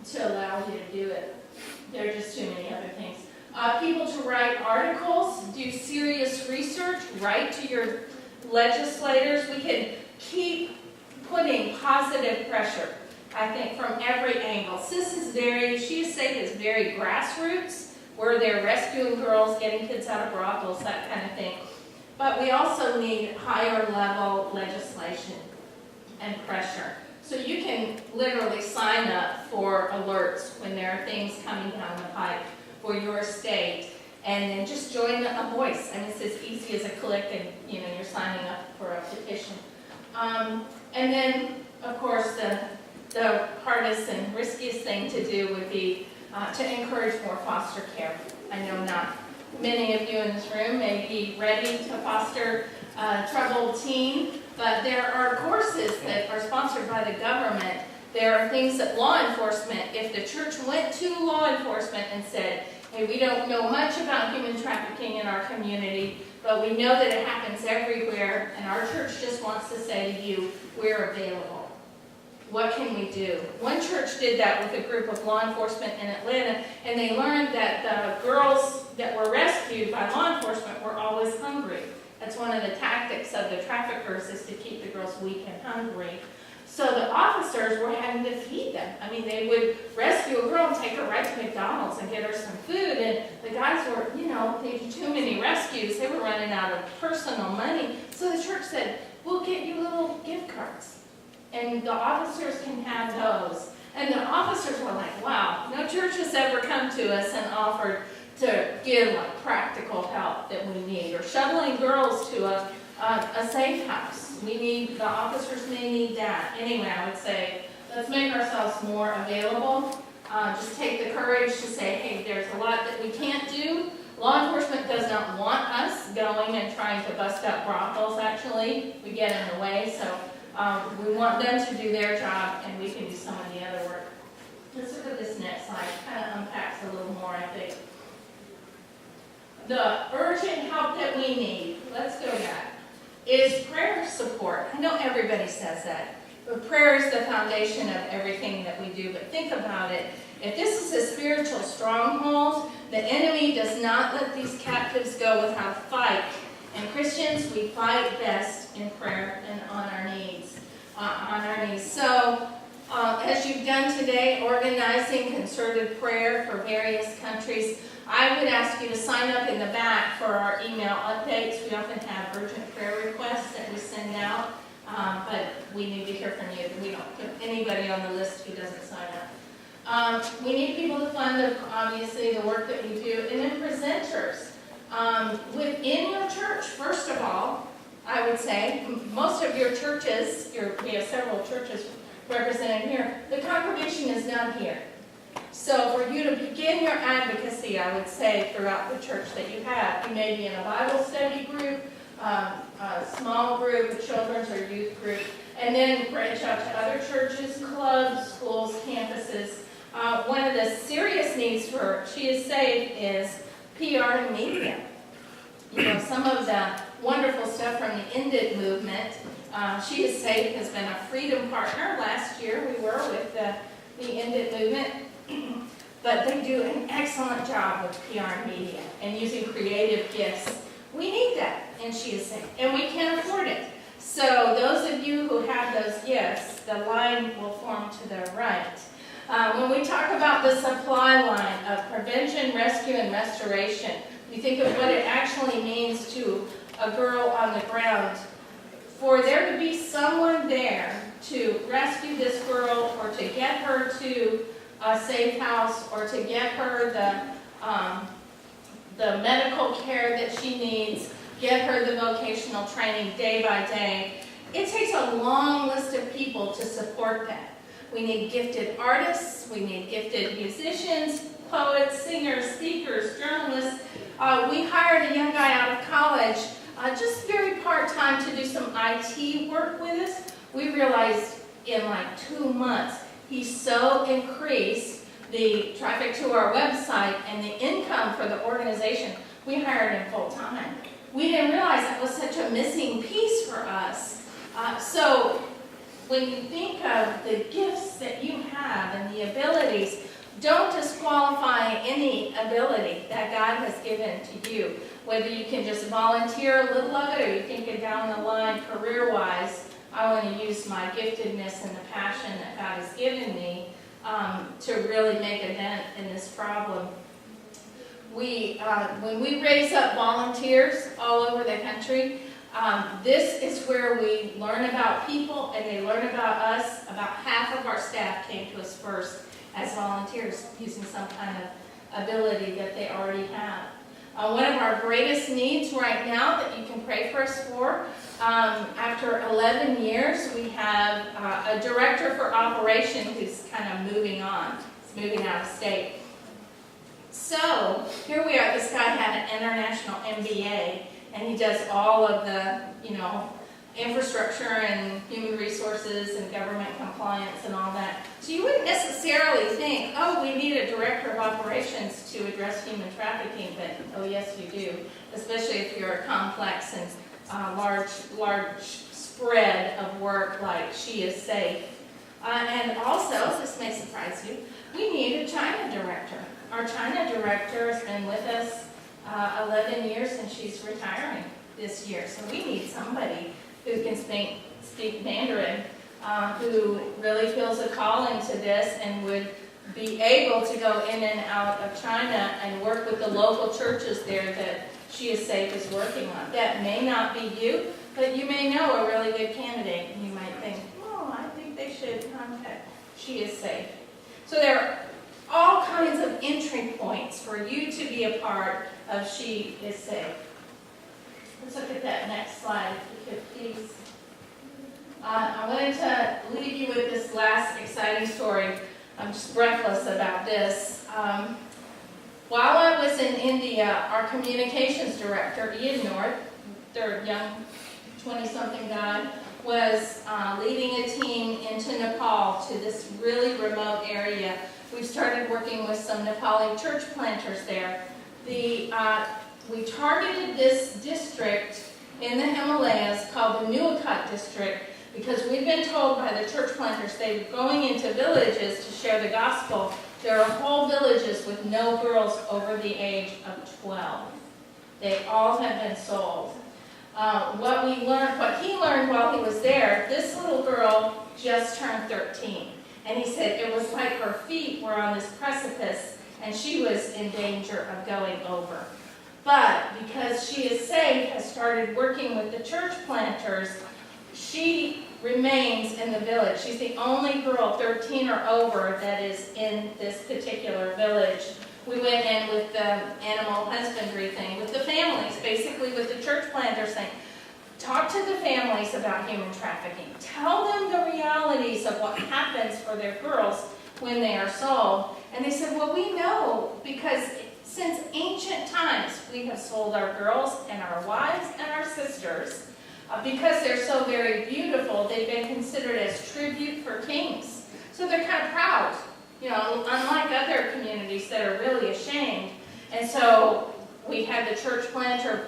to allow you to do it. There are just too many other things. People to write articles, do serious research, write to your legislators. We can keep putting positive pressure, I think, from every angle. She is Safe is very grassroots, where they're rescuing girls, getting kids out of brothels, that kind of thing. But we also need higher level legislation and pressure. So you can literally sign up for alerts when there are things coming down the pipe for your state, and then just join a voice. I mean, it's as easy as a click, and you're signing up for a petition. And then, of course, the hardest and riskiest thing to do would be to encourage more foster care. I know not many of you in this room may be ready to foster troubled teen, but there are courses that are sponsored by the government. There are things that law enforcement, if the church went to law enforcement and said, hey, we don't know much about human trafficking in our community, but we know that it happens everywhere, and our church just wants to say to you, we're available. What can we do? One church did that with a group of law enforcement in Atlanta, and they learned that the girls that were rescued by law enforcement were always hungry. That's one of the tactics of the traffickers, is to keep the girls weak and hungry. So the officers were having to feed them. I mean, they would rescue a girl and take her right to McDonald's and get her some food. And the guys were, they did too many rescues. They were running out of personal money. So the church said, we'll get you little gift cards. And the officers can have those. And the officers were like, wow, no church has ever come to us and offered to give like practical help that we need. Or shuttling girls to a safe house. The officers may need that. Anyway, I would say, let's make ourselves more available. Just take the courage to say, hey, there's a lot that we can't do. Law enforcement does not want us going and trying to bust up brothels, actually. We get in the way, so we want them to do their job, and we can do some of the other work. Let's look at this next slide. It kind of unpacks a little more, I think. The urgent help that we need, let's go back, is prayer support. I know everybody says that, but prayer is the foundation of everything that we do. But think about it. If this is a spiritual stronghold, the enemy does not let these captives go without a fight. And Christians, we fight best in prayer and on our knees. So, as you've done today, organizing concerted prayer for various countries, I would ask you to sign up in the back for our email updates. We often have urgent prayer requests that we send out, but we need to hear from you. We don't put anybody on the list who doesn't sign up. We need people to fund, obviously, the work that we do. And then presenters. Within your church, first of all, I would say, most of your churches, we have several churches represented here, the congregation is not here. So for you to begin your advocacy, I would say, throughout the church that you have, you may be in a Bible study group, a small group, a children's or youth group, and then branch out to other churches, clubs, schools, campuses. One of the serious needs for She Is Saved is PR and media. Some of the wonderful stuff from the End It movement. She Is Saved has been a freedom partner. Last year we were with the End It movement. But they do an excellent job with PR and media and using creative gifts. We need that in She Is Saved, and we can't afford it. So those of you who have those gifts, the line will form to the right. When we talk about the supply line of prevention, rescue, and restoration, we think of what it actually means to a girl on the ground. For there to be someone there to rescue this girl or to get her to a safe house or to get her the medical care that she needs, get her the vocational training day by day, it takes a long list of people to support that. We need gifted artists, we need gifted musicians, poets, singers, speakers, journalists. We hired a young guy out of college, just very part-time, to do some IT work with us. We realized in like 2 months, he so increased the traffic to our website and the income for the organization, we hired him full-time. We didn't realize that was such a missing piece for us. So when you think of the gifts that you have and the abilities, don't disqualify any ability that God has given to you. Whether you can just volunteer a little of it or you think it down the line career-wise, I want to use my giftedness and the passion that God has given me to really make a dent in this problem. When we raise up volunteers all over the country, this is where we learn about people and they learn about us. About half of our staff came to us first as volunteers using some kind of ability that they already have. One of our greatest needs right now that you can pray for us for, after 11 years, we have a director for operations who's kind of moving on. He's moving out of state. So here we are. This guy had an international MBA, and he does all of the, infrastructure and human resources and government compliance and all that. So you wouldn't necessarily think, oh, we need a director of operations to address human trafficking, but oh yes you do, especially if you're a complex and large spread of work like She Is Safe. And also, this may surprise you, we need a China director. Our China director has been with us 11 years and she's retiring this year. So we need somebody who can speak Mandarin, who really feels a calling to this and would be able to go in and out of China and work with the local churches there that She Is Safe is working on. That may not be you, but you may know a really good candidate and you might think, oh, I think they should contact She Is Safe. So there are all kinds of entry points for you to be a part of She Is Safe. Let's look at that next slide, if you could please. I wanted to leave you with this last exciting story. I'm just breathless about this. While I was in India, our communications director, Ian North, third young 20-something guy, was leading a team into Nepal to this really remote area. We've started working with some Nepali church planters there. We targeted this district in the Himalayas called the Nuakat district because we've been told by the church planters they were going into villages to share the gospel. There are whole villages with no girls over the age of 12. They all have been sold. What he learned while he was there, this little girl just turned 13. And he said it was like her feet were on this precipice and she was in danger of going over. But because She Is Safe has started working with the church planters, she remains in the village. She's the only girl 13 or over that is in this particular village. We went in with the animal husbandry thing, with the families, basically with the church planters thing. Talk to the families about human trafficking. Tell them the realities of what happens for their girls when they are sold. And they said, well, we know because since ancient times we have sold our girls and our wives and our sisters. Because they're so very beautiful, they've been considered as tribute for kings. So they're kind of proud, unlike other communities that are really ashamed. And so we had the church planter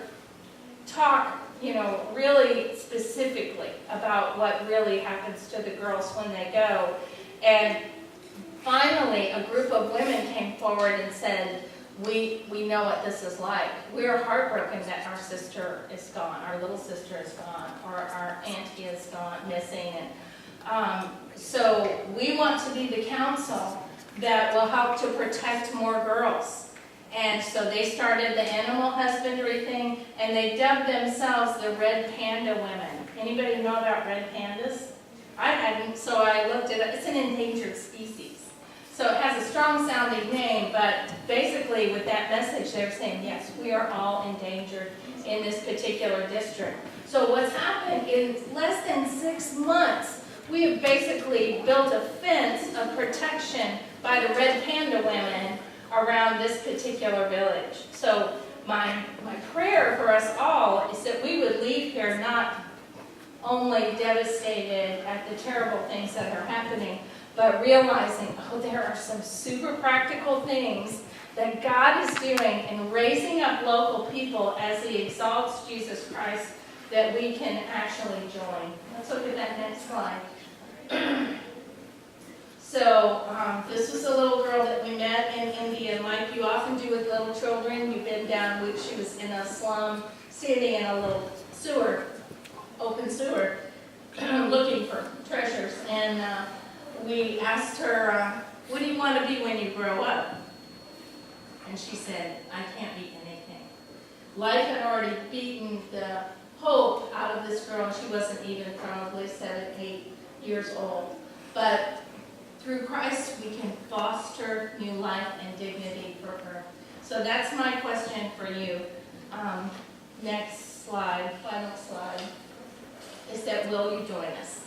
talk, really specifically about what really happens to the girls when they go. And finally, a group of women came forward and said, we know what this is like. We're heartbroken that our sister is gone, our little sister is gone, or our auntie is gone, missing. And so we want to be the council that will help to protect more girls. And so they started the animal husbandry thing, and they dubbed themselves the Red Panda Women. Anybody know about red pandas? I hadn't, so I looked it up. It's an endangered species. So it has a strong sounding name, but basically with that message they're saying, yes, we are all endangered in this particular district. So what's happened in less than 6 months, we have basically built a fence of protection by the Red Panda Women around this particular village. So my prayer for us all is that we would leave here not only devastated at the terrible things that are happening, but realizing, there are some super practical things that God is doing in raising up local people as He exalts Jesus Christ that we can actually join. Let's look at that next slide. So this was a little girl that we met in India, and like you often do with little children, you've been down with, she was in a slum, standing in a little sewer, open sewer, looking for treasures. And we asked her, what do you want to be when you grow up? And she said, I can't be anything. Life had already beaten the hope out of this girl. She wasn't even probably 7, 8 years old. But through Christ, we can foster new life and dignity for her. So that's my question for you. Next slide, final slide, is that will you join us?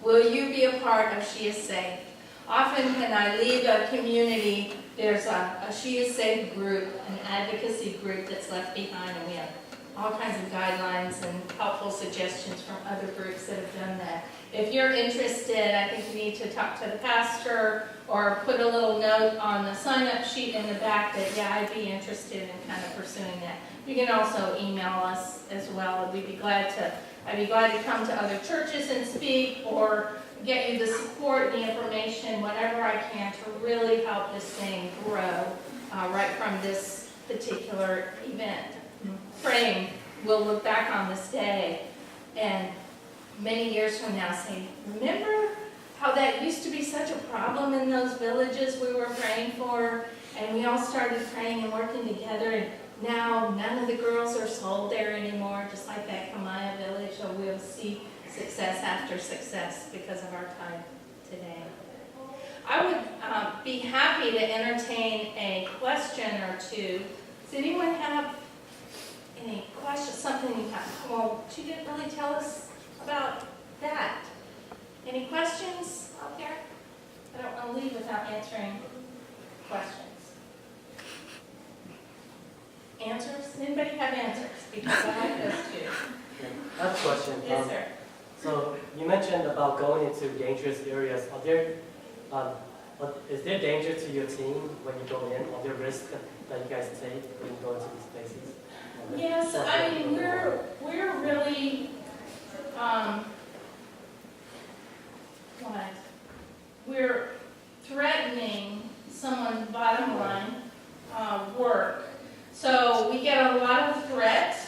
Will you be a part of She Is Safe? Often when I leave a community, there's a She Is Safe group, an advocacy group that's left behind, and we have all kinds of guidelines and helpful suggestions from other groups that have done that. If you're interested, I think you need to talk to the pastor or put a little note on the sign-up sheet in the back that, yeah, I'd be interested in kind of pursuing that. You can also email us as well. I'd be glad to come to other churches and speak or get you the support, the information, whatever I can to really help this thing grow right from this particular event. Praying we'll look back on this day and many years from now say, remember how that used to be such a problem in those villages we were praying for, and we all started praying and working together, and now none of the girls are sold there anymore, just like that Kamaya village, so we'll see success after success because of our time today. I would be happy to entertain a question or two. Does anyone have any questions, something, well, she didn't really tell us about that. Any questions out there? I don't want to leave without answering questions. Answers? Anybody have answers? Because I like those too. I have a question. Yes, sir. So you mentioned about going into dangerous areas. Is there danger to your team when you go in? Are there risks that you guys take when you go into these places? Yes, I mean, we're really, we're threatening someone's bottom line work. So we get a lot of threat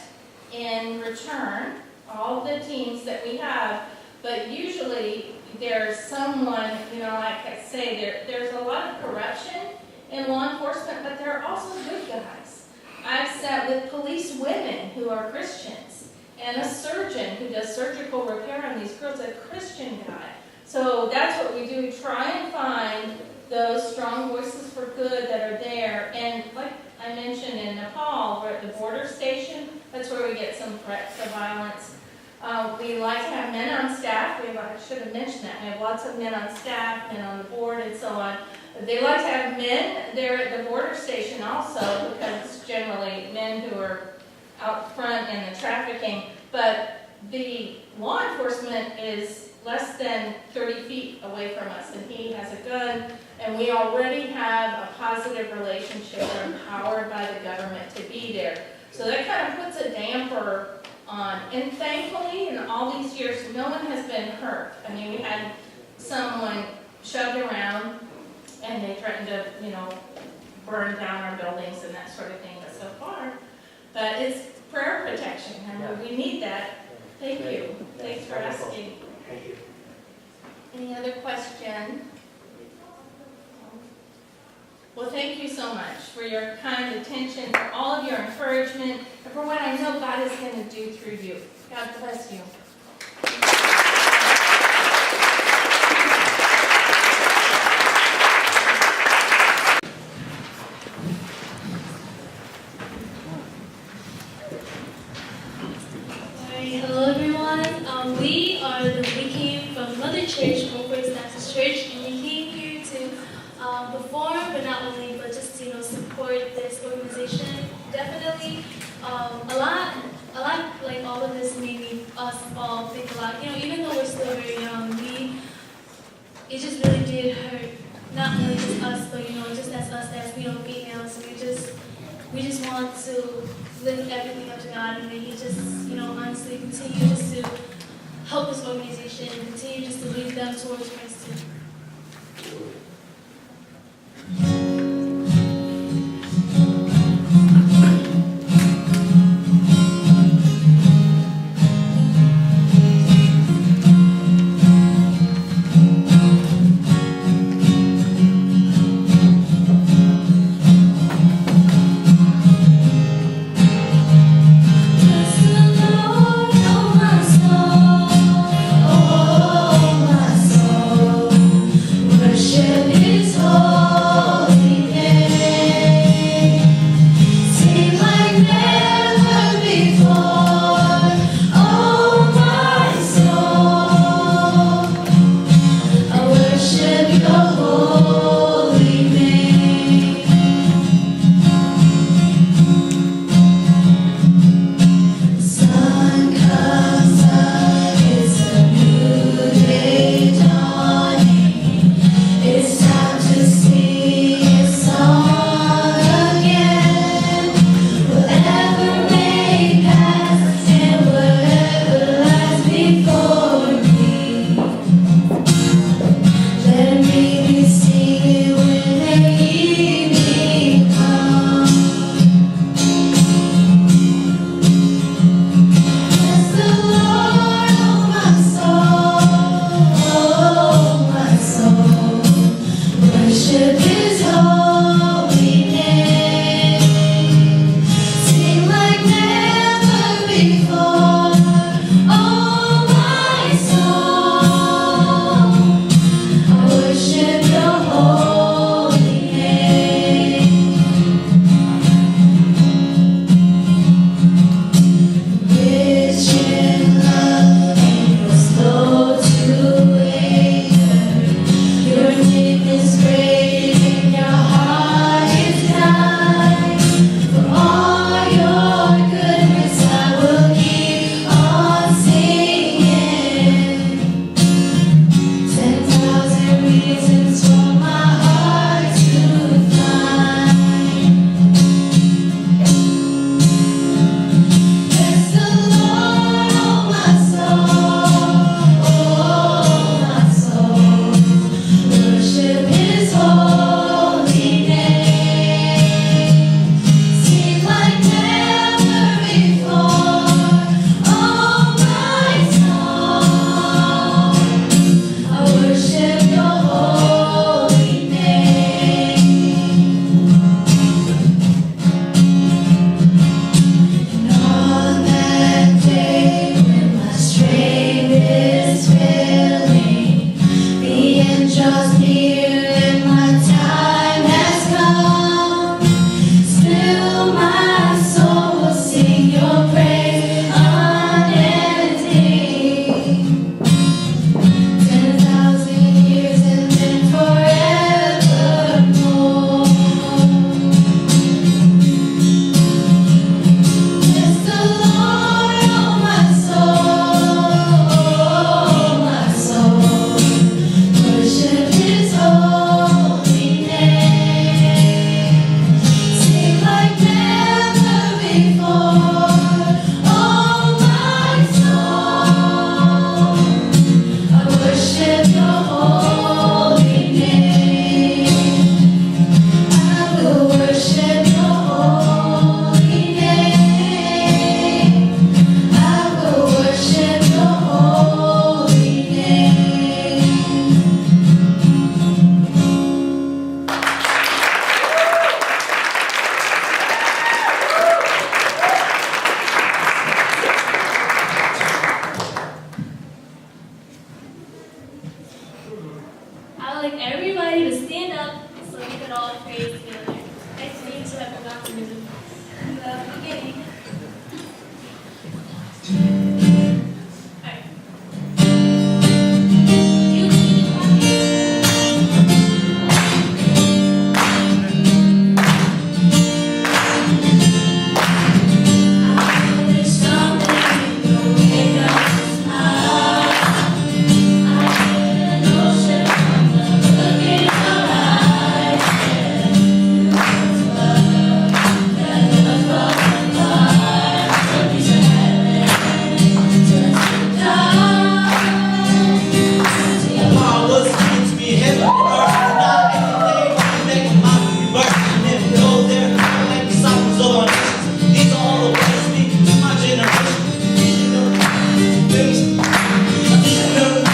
in return, all the teams that we have, but usually there's someone, like I say, there's a lot of corruption in law enforcement, but there are also good guys. I've sat with police women who are Christians, and a surgeon who does surgical repair on these girls, a Christian guy. So that's what we do. We try and find those strong voices for good that are there. And like I mentioned in Nepal, we're at the border station. That's where we get some threats of violence. We like to have men on staff. I should have mentioned that. We have lots of men on staff, men on the board, and so on. They like to have men there at the border station also, because it's generally men who are out front in the trafficking. But the law enforcement is less than 30 feet away from us, and he has a gun, and we already have a positive relationship. We're empowered by the government to be there. So that kind of puts a damper on. And thankfully, in all these years, no one has been hurt. I mean, we had someone shoved around, and they threatened to, burn down our buildings and that sort of thing, but so far. But it's prayer protection, and we need that. Thank you. Thanks for asking. Thank you. Any other question? Well, thank you so much for your kind attention, for all of your encouragement, and for what I know God is going to do through you. God bless you. Hello everyone. We came from Mother Church, Oakwood Baptist Church, and we came here to perform, but not only, but just support this organization. Definitely, a lot like all of this made us all think a lot. Even though we're still very young, it just really did hurt. Not only just us, but just as us as females, we just want to lift everything up to God, and He just honestly continue just to help this organization and continue just to lead them towards Christ too. Oh, my soul. worship your holy name. And on that day when my strength is failing, the angels near and my time has come, still my soul will sing your praise unending. 10,000 years and then forevermore. Bless the Lord, oh my soul, worship His holy name. Sing like never before, oh my soul. I worship your holy name. I will worship your holy name. I will worship your holy name. I would like everybody to stand up so we can all praise together. Next means I forgot to do in the beginning. Alright. You need There's something in the way that you smile. I feel an ocean from the look in your eyes. You want love, that love from above. Took me to heaven, turns to dark. To your I was meant to be heaven and earth, and not anything to make a mind rebirth. And if we go there, like disciples of our nations, these are all the ways to be to my generation. These are the things. These are the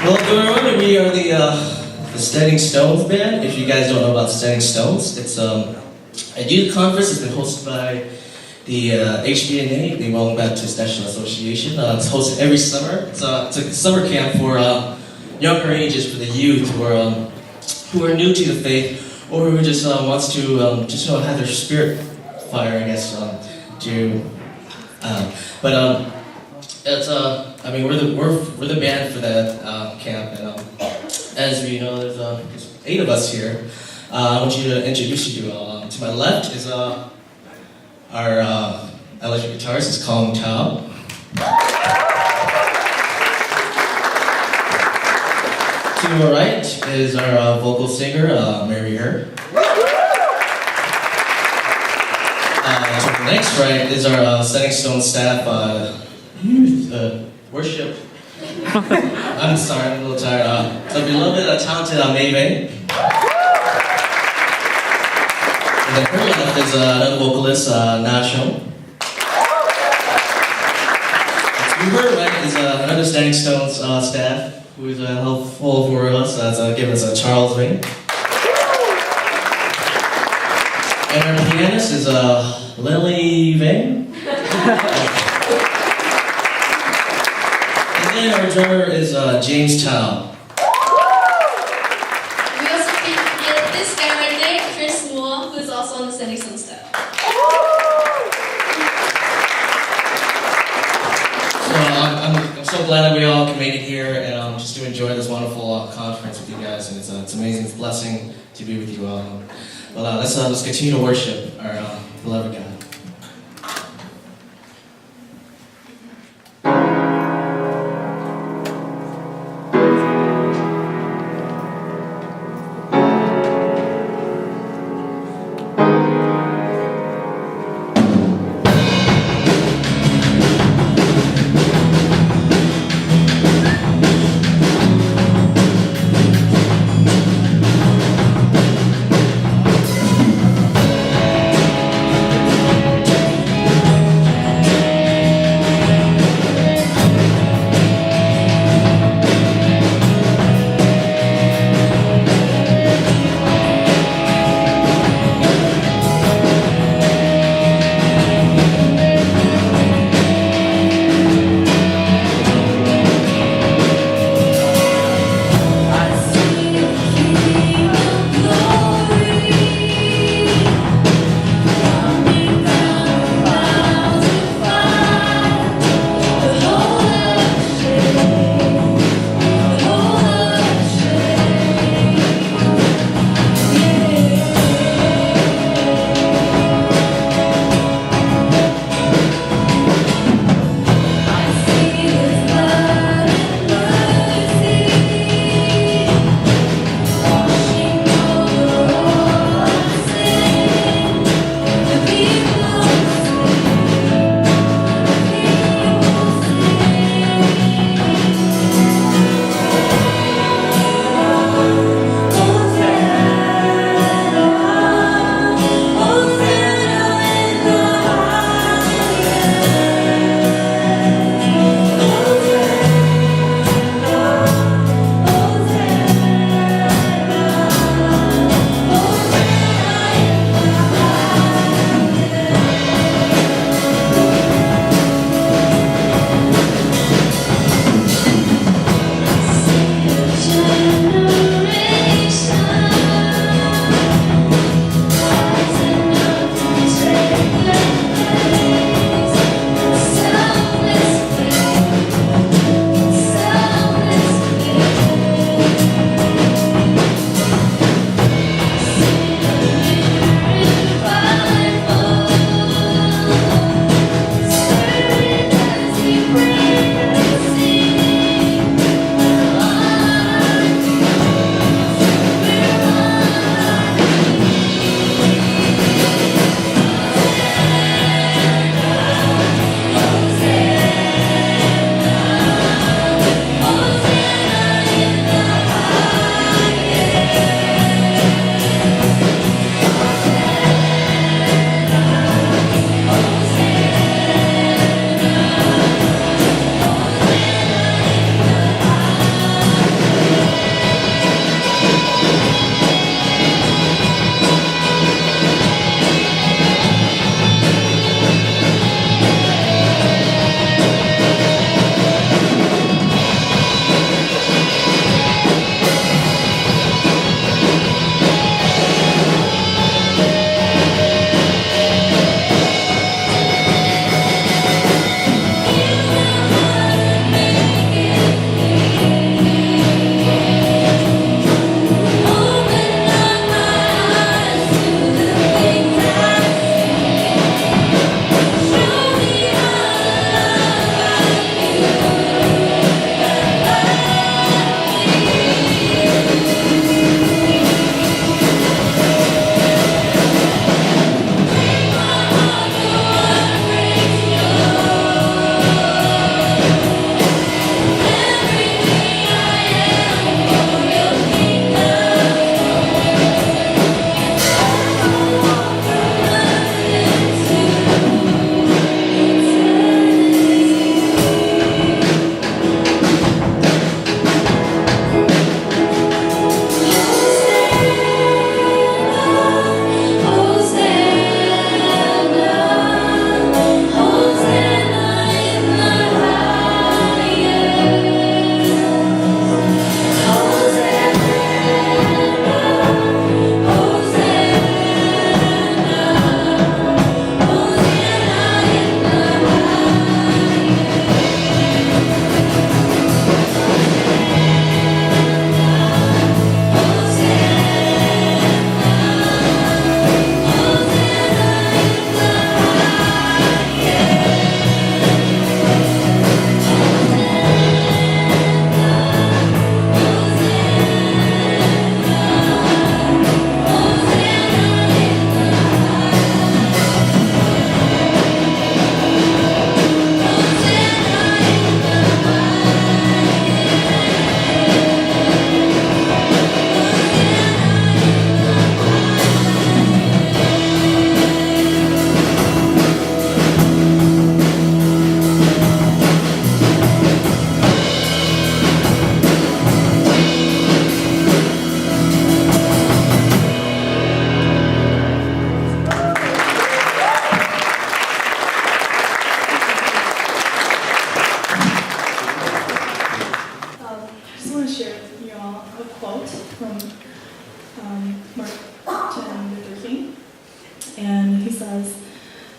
Well, good morning. We are the Standing Stones band. If you guys don't know about Standing Stones, it's a youth conference. It's been hosted by the HBNA, the Wrong Baptist National Association. It's hosted every summer. It's a summer camp for younger ages, for the youth who are new to the faith, or who just wants to just have their spirit fire, I guess, it's I mean we're the band for that camp, and as we know, there's 8 of us here. I want you to introduce you to my left is our electric guitarist, is Kong Tao. To my right is our vocal singer, Mary Her. To the next right is our Setting Stone staff, youth, worship. I'm sorry, I'm a little tired. The beloved, talented May Vang. And then her left is another vocalist, Nacho. To her right is another Setting Stones staff, who is helpful for us, giving us Charles Vang. And our pianist is Lily Vang. And our drummer is James Tao. We also can't forget this guy right there, Chris Moore, who's also on the Setting Stone staff. So I'm so glad that we all can make it here and just to enjoy this wonderful conference with you guys, and it's an amazing blessing to be with you all. Well, let's continue to worship our beloved God.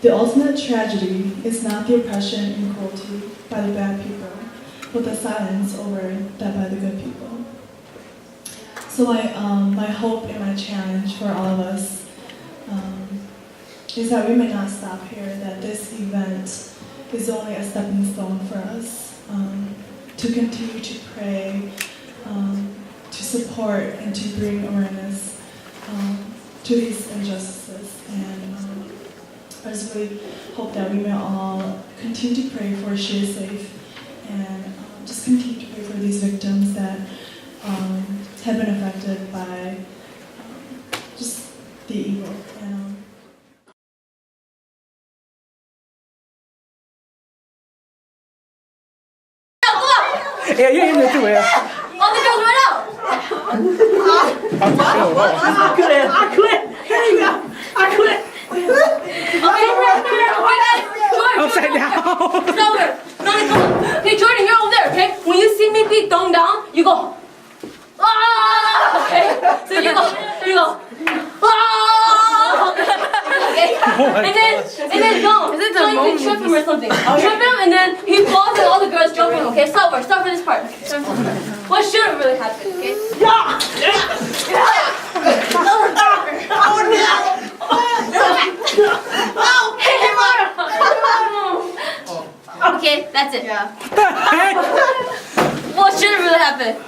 The ultimate tragedy is not the oppression and cruelty by the bad people, but the silence over that by the good people. So my hope and my challenge for all of us is that we may not stop here, that this event is only a stepping stone for us to continue to pray, to support and to bring awareness to these injustices. And I just really hope that we may all continue to pray for She Is Safe and just continue to pray for these victims that have been affected by just the evil. And, Yeah, you're in there too, yeah. All the girls right out! I quit. Here you go. I quit. Upside down. It's over. No, come on. Hey, Jordan, you're over there, okay? When you see me be thrown down, you go, ah! Okay? So you go, ah! Okay? And then go. Is it so you can trip him or something. Trip him, and then he falls and all the girls jump in, okay? Start for this part. What should have really happened, okay? Yeah! Okay, that's it. Yeah. What should have really happened?